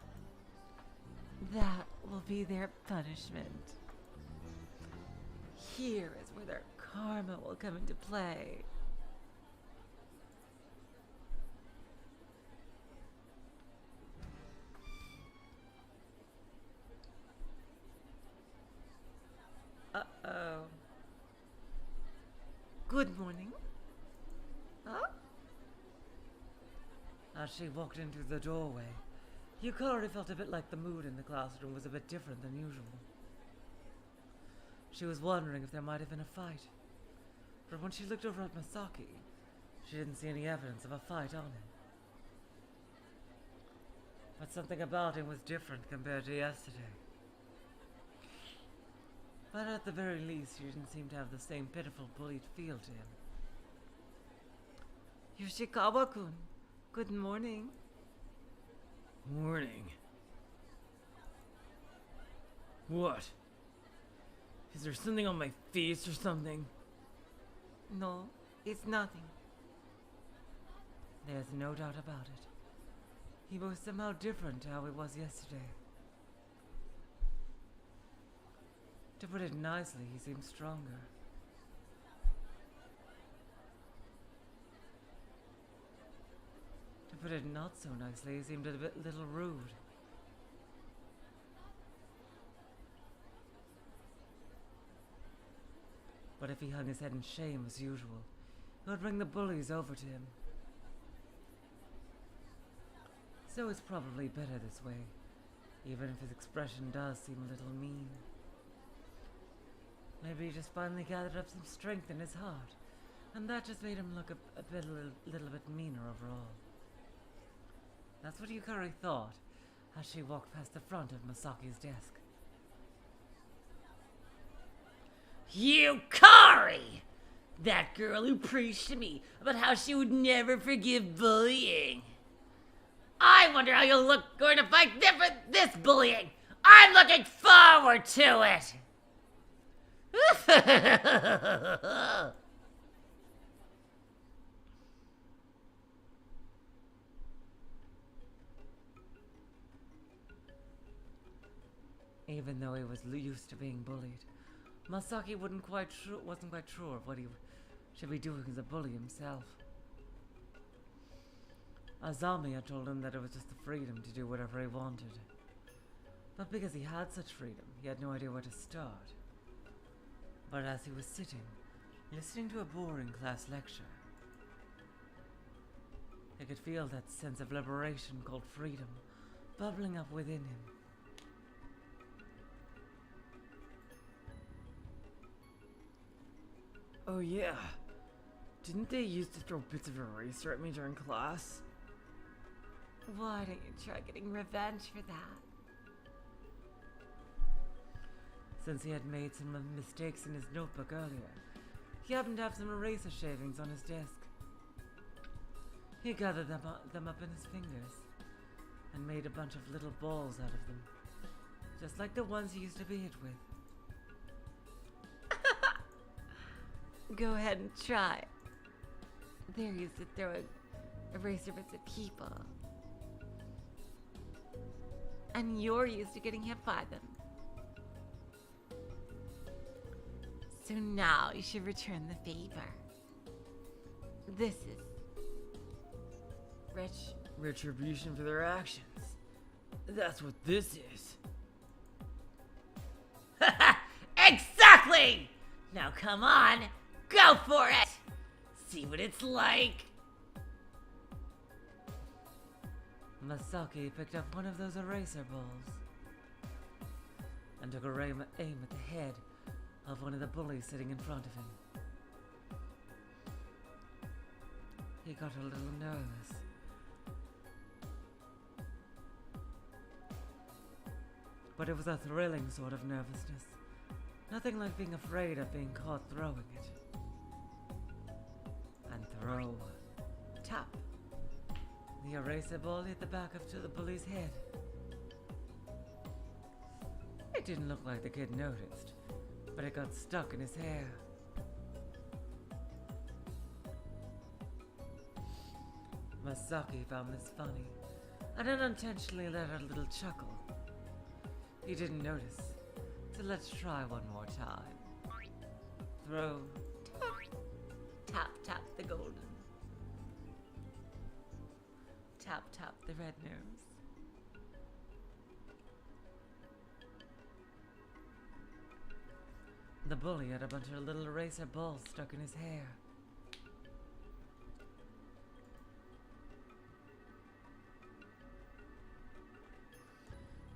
That will be their punishment. Here is where their karma will come into play.
Uh-oh.
Good morning. Huh?
As she walked into the doorway, Yukari felt a bit like the mood in the classroom was a bit different than usual. She was wondering if there might have been a fight, but when she looked over at Masaki, she didn't see any evidence of a fight on him. But something about him was different compared to yesterday. But at the very least, he didn't seem to have the same pitiful, bullied feel to him.
Yoshikawa-kun, good morning.
Morning. What? Is there something on my face or something?
No, it's nothing.
There's no doubt about it. He was somehow different to how he was yesterday. To put it nicely, he seemed stronger. To put it not so nicely, he seemed a little rude. But if he hung his head in shame as usual, it would bring the bullies over to him. So it's probably better this way, even if his expression does seem a little mean. Maybe he just finally gathered up some strength in his heart, and that just made him look a little bit meaner overall. That's what Yukari thought as she walked past the front of Masaki's desk.
Yukari! That girl who preached to me about how she would never forgive bullying. I wonder how you'll look going to fight this bullying. I'm looking forward to it.
Even though he was used to being bullied, Masaki wasn't quite sure of what he should be doing as a bully himself. Azami had told him that it was just the freedom to do whatever he wanted. But because he had such freedom, he had no idea where to start. But as he was sitting, listening to a boring class lecture, he could feel that sense of liberation called freedom bubbling up within him.
Oh yeah. Didn't they used to throw bits of eraser at me during class?
Why don't you try getting revenge for that?
Since he had made some mistakes in his notebook earlier, he happened to have some eraser shavings on his desk. He gathered them up in his fingers and made a bunch of little balls out of them, just like the ones he used to be hit with.
Go ahead and try. They're used to throwing eraser bits at people. And you're used to getting hit by them. So now you should return the favor. This is
Retribution for their actions. That's what this is.
Exactly! Now come on, go for it! See what it's like.
Masaki picked up one of those eraser balls and took a aim at the head of one of the bullies sitting in front of him. He got a little nervous. But it was a thrilling sort of nervousness. Nothing like being afraid of being caught throwing it. And throw. Tap. The eraser ball hit the back of the bully's head. It didn't look like the kid noticed, but it got stuck in his hair. Masaki found this funny and unintentionally let out a little chuckle. He didn't notice, so let's try one more time. Throw.
tap, tap the golden. Tap, tap the red nose.
The bully had a bunch of little eraser balls stuck in his hair.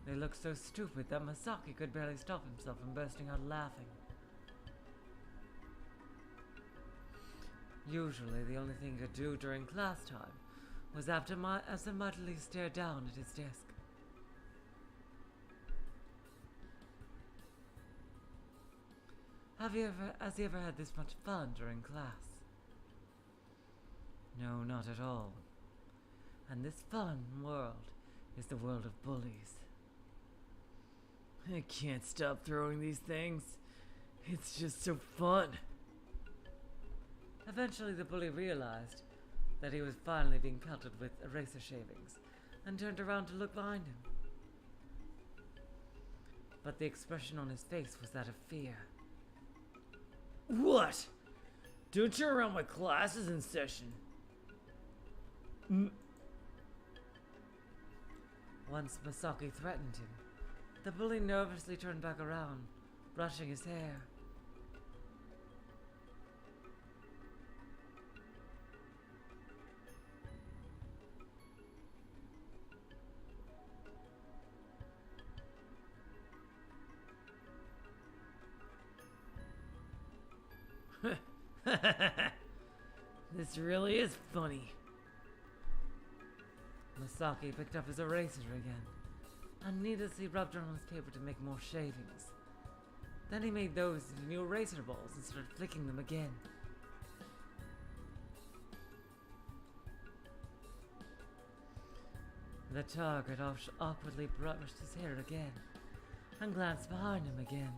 They looked so stupid that Masaki could barely stop himself from bursting out laughing. Usually, the only thing he could do during class time was absentmindedly stare down at his desk. Has he ever had this much fun during class? No, not at all. And this fun world is the world of bullies.
I can't stop throwing these things. It's just so fun.
Eventually, the bully realized that he was finally being pelted with eraser shavings and turned around to look behind him. But the expression on his face was that of fear.
What? Don't you around my classes in session.
Once Masaki threatened him, the bully nervously turned back around, brushing his hair.
This really is funny.
Masaki picked up his eraser again and needlessly rubbed it on his paper to make more shavings. Then he made those into new eraser balls and started flicking them again. The target awkwardly brushed his hair again and glanced behind him again,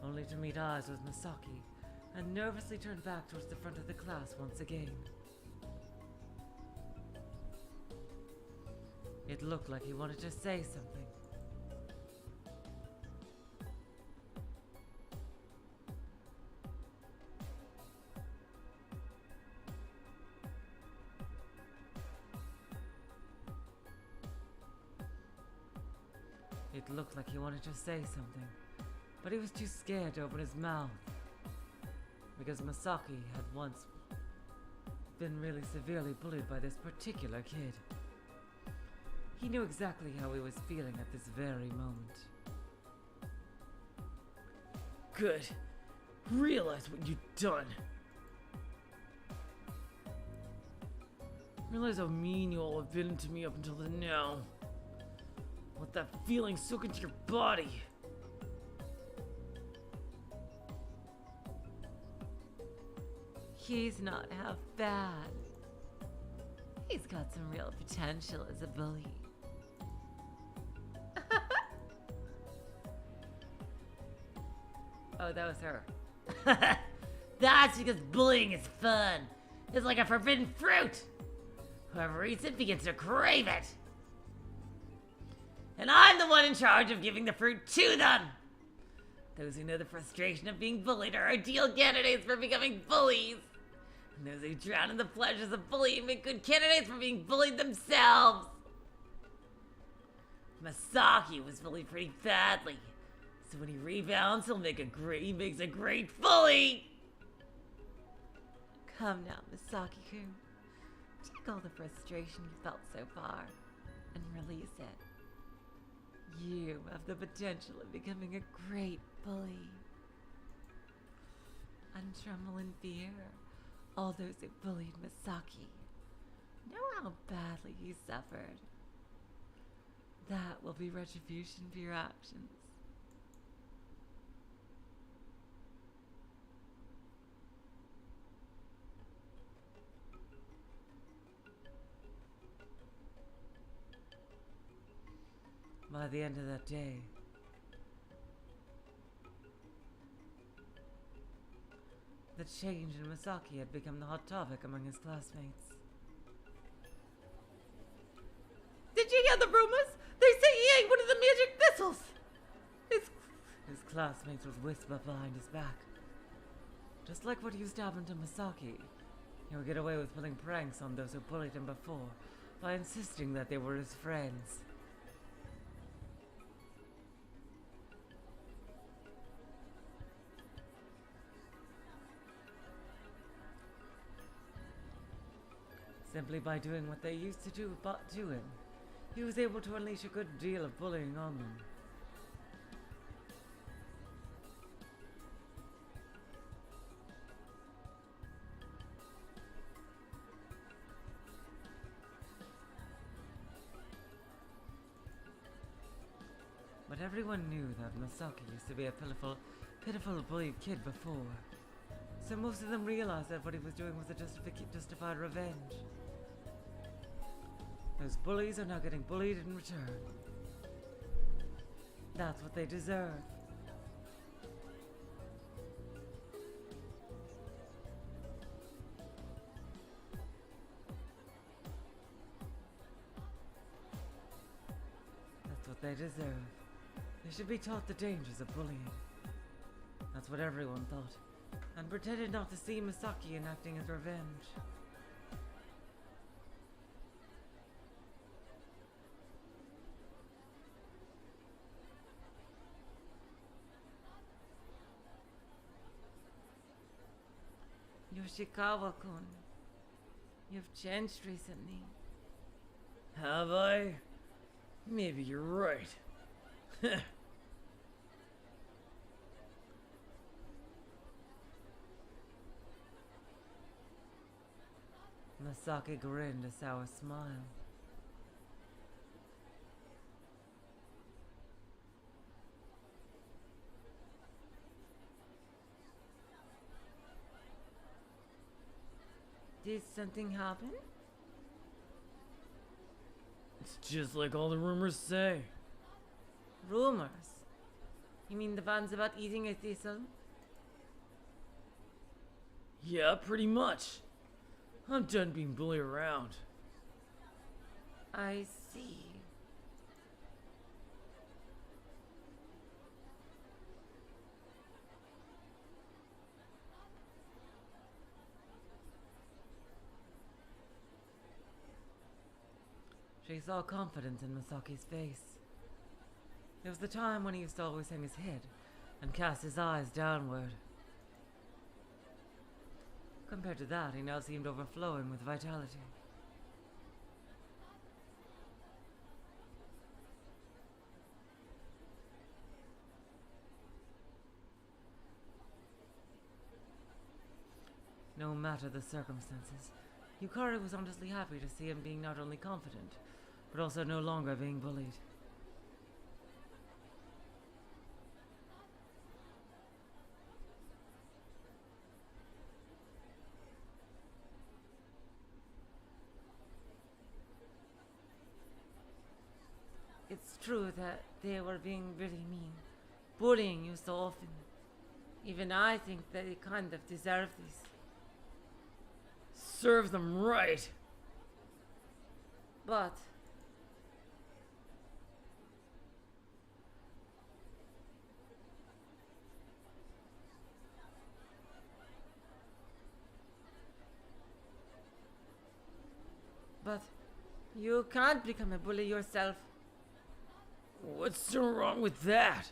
only to meet eyes with Masaki and nervously turned back towards the front of the class once again. It looked like he wanted to say something. It looked like he wanted to say something, but he was too scared to open his mouth, because Masaki had once been really severely bullied by this particular kid. He knew exactly how he was feeling at this very moment.
Good. Realize what you've done. Realize how mean you all have been to me up until now. Let that feeling soak into your body.
He's not half bad. He's got some real potential as a bully.
Oh, that was her. That's because bullying is fun. It's like a forbidden fruit. Whoever eats it begins to crave it. And I'm the one in charge of giving the fruit to them. Those who know the frustration of being bullied are ideal candidates for becoming bullies. And those who drown in the pleasures of bullying make good candidates for being bullied themselves. Masaki was bullied pretty badly. So when he rebounds, he makes a great bully.
Come now, Misaki-kun. Take all the frustration you felt so far and release it. You have the potential of becoming a great bully. Untremble in fear. All those who bullied Misaki know how badly he suffered. That will be retribution for your actions.
By the end of that day, the change in Misaki had become the hot topic among his classmates.
Did you hear the rumors? They say he ate one of the magic missiles.
His classmates would whisper behind his back. Just like what used to happen to Misaki, he would get away with pulling pranks on those who bullied him before by insisting that they were his friends. Simply by doing what they used to do to him, he was able to unleash a good deal of bullying on them. But everyone knew that Masaki used to be a pitiful bullied kid before. So most of them realized that what he was doing was a justified revenge. Those bullies are now getting bullied in return. That's what they deserve. That's what they deserve. They should be taught the dangers of bullying. That's what everyone thought, and pretended not to see Misaki enacting his revenge.
Yoshikawa-kun, you've changed recently.
Have I? Maybe you're right.
Masaki grinned a sour smile.
Did something happen?
It's just like all the rumors say.
Rumors? You mean the ones about eating a thistle?
Yeah, pretty much. I'm done being bullied around.
I see.
She saw confidence in Masaki's face. It was the time when he used to always hang his head and cast his eyes downward. Compared to that, he now seemed overflowing with vitality.
matter the circumstances, Yukari was honestly happy to see him being not only confident, but also no longer being bullied. It's true that they were being really mean, bullying you so often. Even I think they kind of deserve this.
Serve them right.
But you can't become a bully yourself.
What's so wrong with that?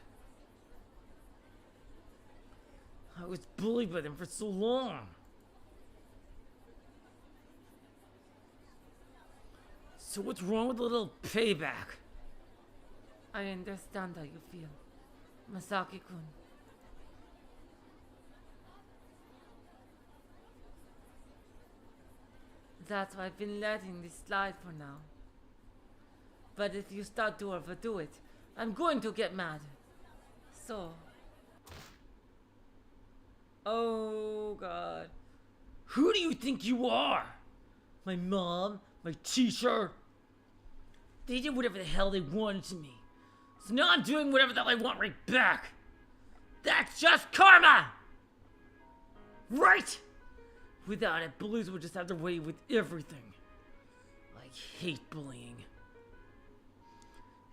I was bullied by them for so long. So what's wrong with a little payback?
I understand how you feel, Masaki-kun. That's why I've been letting this slide for now. But if you start to overdo it, I'm going to get mad. So... Oh, God.
Who do you think you are? My mom? My teacher? They did whatever the hell they wanted to me. So now I'm doing whatever the hell I want right back. That's just karma! Right? Without it, bullies would just have their way with everything. I hate bullying.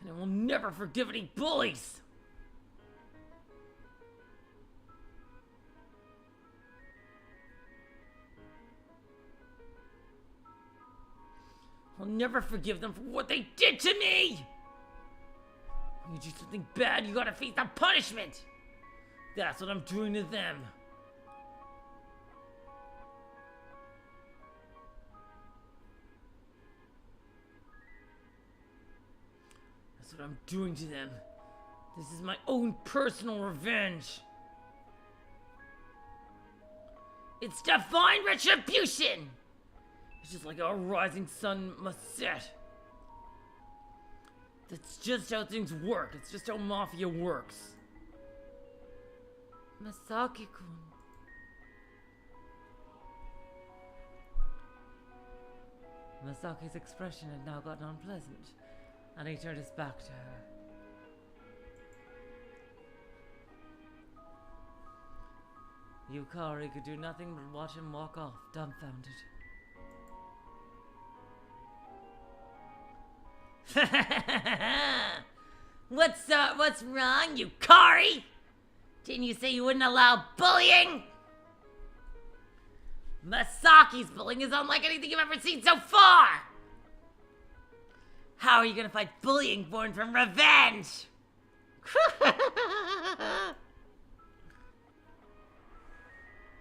And I will never forgive any bullies! I'll never forgive them for what they did to me! When you do something bad, you gotta face the punishment! That's what I'm doing to them. That's what I'm doing to them. This is my own personal revenge. It's divine retribution! It's just like a rising sun must set. That's just how things work. It's just how Mafia works.
Masaki-kun. Masaki's expression had now gotten unpleasant, and he turned his back to her. Yukari could do nothing but watch him walk off, dumbfounded.
What's wrong, Yukari? Didn't you say you wouldn't allow bullying? Masaki's bullying is unlike anything you've ever seen so far! How are you gonna fight bullying born from revenge?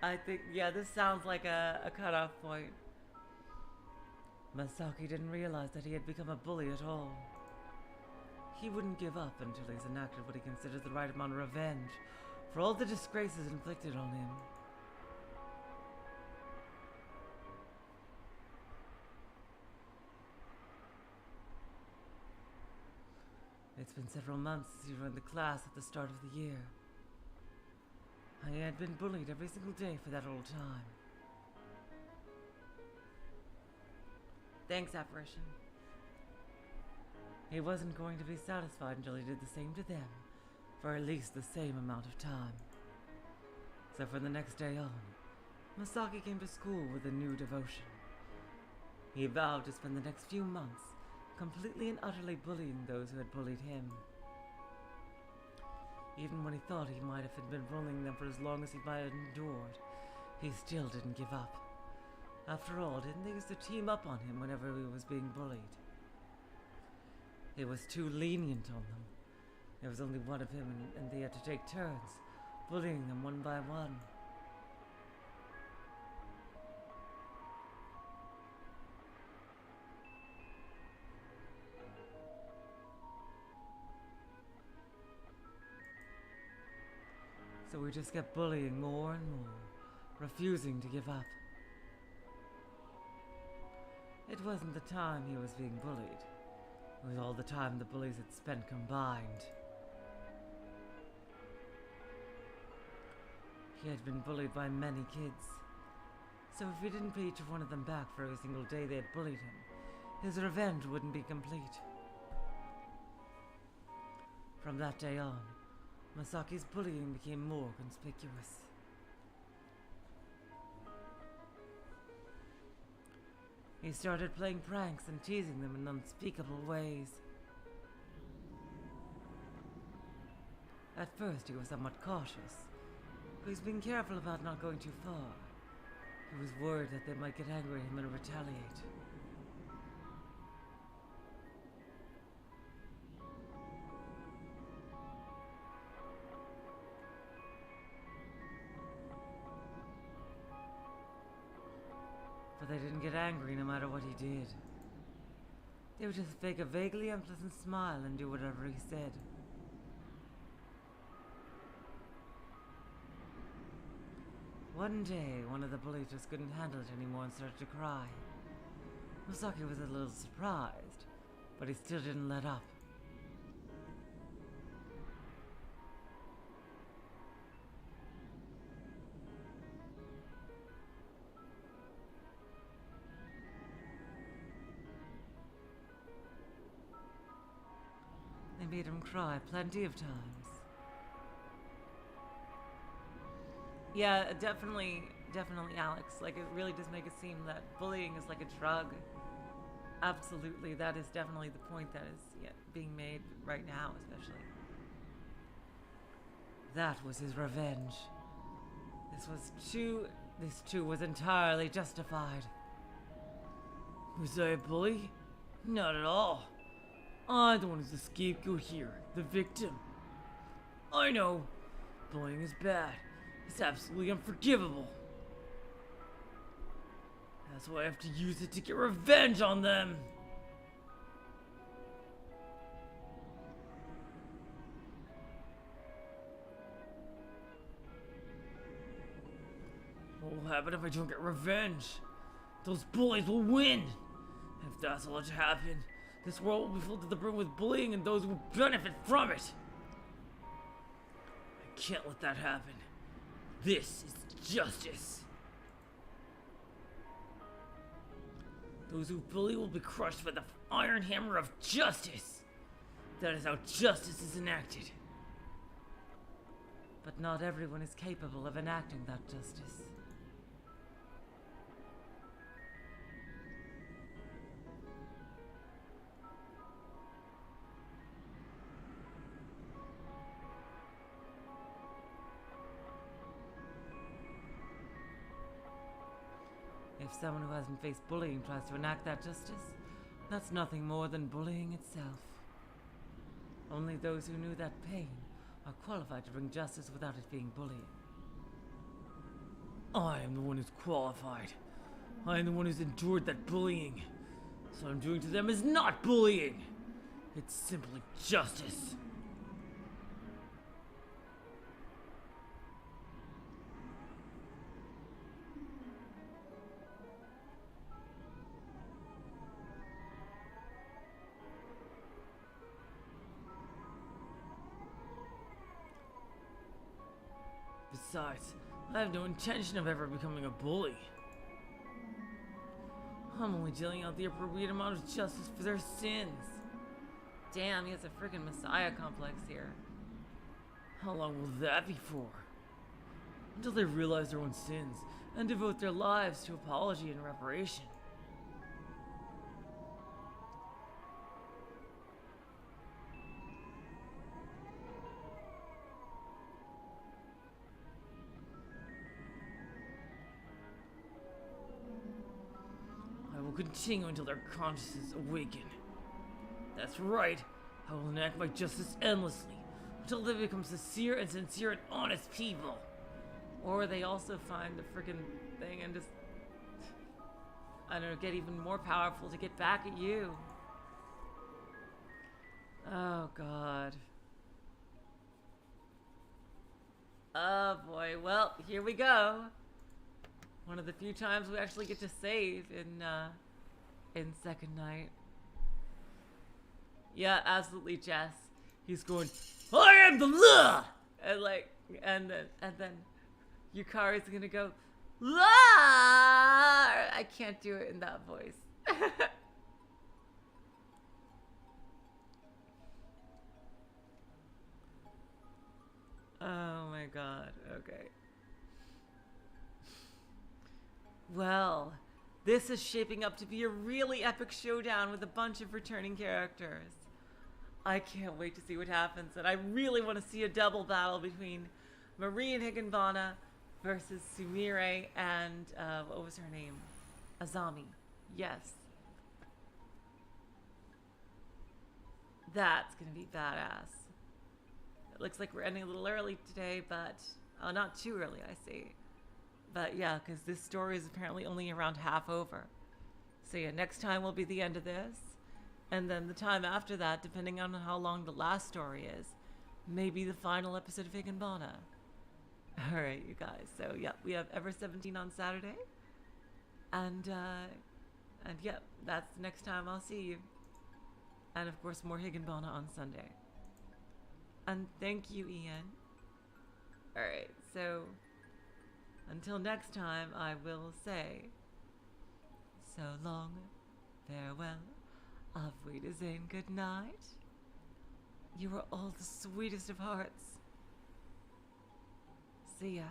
I think, yeah, this sounds like a cutoff point. Masaki didn't realize that he had become a bully at all. He wouldn't give up until he's enacted what he considers the right amount of revenge for all the disgraces inflicted on him. It's been several months since he joined the class at the start of the year. I had been bullied every single day for that whole time. Thanks, apparition. He wasn't going to be satisfied until he did the same to them, for at least the same amount of time. So from the next day on, Masaki came to school with a new devotion. He vowed to spend the next few months completely and utterly bullying those who had bullied him. Even when he thought he might have been bullying them for as long as he might have endured, he still didn't give up. After all, didn't they used to team up on him whenever he was being bullied? He was too lenient on them. There was only one of him, and they had to take turns, bullying them one by one. So we just kept bullying more and more, refusing to give up. It wasn't the time he was being bullied. It was all the time the bullies had spent combined. He had been bullied by many kids. So if he didn't pay each one of them back for every single day they had bullied him, his revenge wouldn't be complete. From that day on, Masaki's bullying became more conspicuous. He started playing pranks and teasing them in unspeakable ways. At first he was somewhat cautious, but he's been careful about not going too far. He was worried that they might get angry at him and retaliate. But they didn't get angry no matter what he did. They would just fake a vaguely unpleasant smile and do whatever he said. One day, one of the bullies just couldn't handle it anymore and started to cry. Masaki was a little surprised, but he still didn't let up. They made him cry plenty of times. Yeah, definitely, Alex. Like, it really does make it seem that bullying is like a drug. Absolutely, that is definitely the point that is being made right now, especially. That was his revenge. This too was entirely justified.
Was I a bully? Not at all. I'm the one who's the scapegoat here, the victim. I know, bullying is bad. It's absolutely unforgivable. That's why I have to use it to get revenge on them. What will happen if I don't get revenge? Those bullies will win. And if that's allowed to happen, this world will be filled to the brim with bullying and those who benefit from it. I can't let that happen. This is justice. Those who bully will be crushed by the iron hammer of justice. That is how justice is enacted.
But not everyone is capable of enacting that justice. If someone who hasn't faced bullying tries to enact that justice, that's nothing more than bullying itself. Only those who knew that pain are qualified to bring justice without it being bullying.
I am the one who's qualified. I am the one who's endured that bullying. So what I'm doing to them is not bullying. It's simply justice. Besides, I have no intention of ever becoming a bully. I'm only dealing out the appropriate amount of justice for their sins.
Damn, he has a freaking messiah complex here.
How long will that be for? Until they realize their own sins and devote their lives to apology and reparation. Continue until their consciences awaken. That's right, I will enact my justice endlessly, until they become sincere and honest people.
Or they also find the freaking thing and just, I don't know, get even more powerful to get back at you. Oh, God. Oh, boy. Well, here we go. One of the few times we actually get to save in in second night. Yeah, absolutely, Jess. He's going, I am the law! And like, and then Yukari's gonna go, law! I can't do it in that voice. Oh my god, okay. Well, this is shaping up to be a really epic showdown with a bunch of returning characters. I can't wait to see what happens, and I really want to see a double battle between Marie and Higanbana versus Sumire and, what was her name? Azami. Yes. That's gonna be badass. It looks like we're ending a little early today, but... Oh, not too early, I see. But yeah, because this story is apparently only around half over. So yeah, next time will be the end of this. And then the time after that, depending on how long the last story is, maybe the final episode of Higanbana. Alright, you guys. So yeah, we have Ever 17 on Saturday. And yeah, that's the next time I'll see you. And of course, more Higanbana on Sunday. And thank you, Ian. Alright, so until next time, I will say so long, farewell, auf Wiedersehen, good night. You are all the sweetest of hearts. See ya.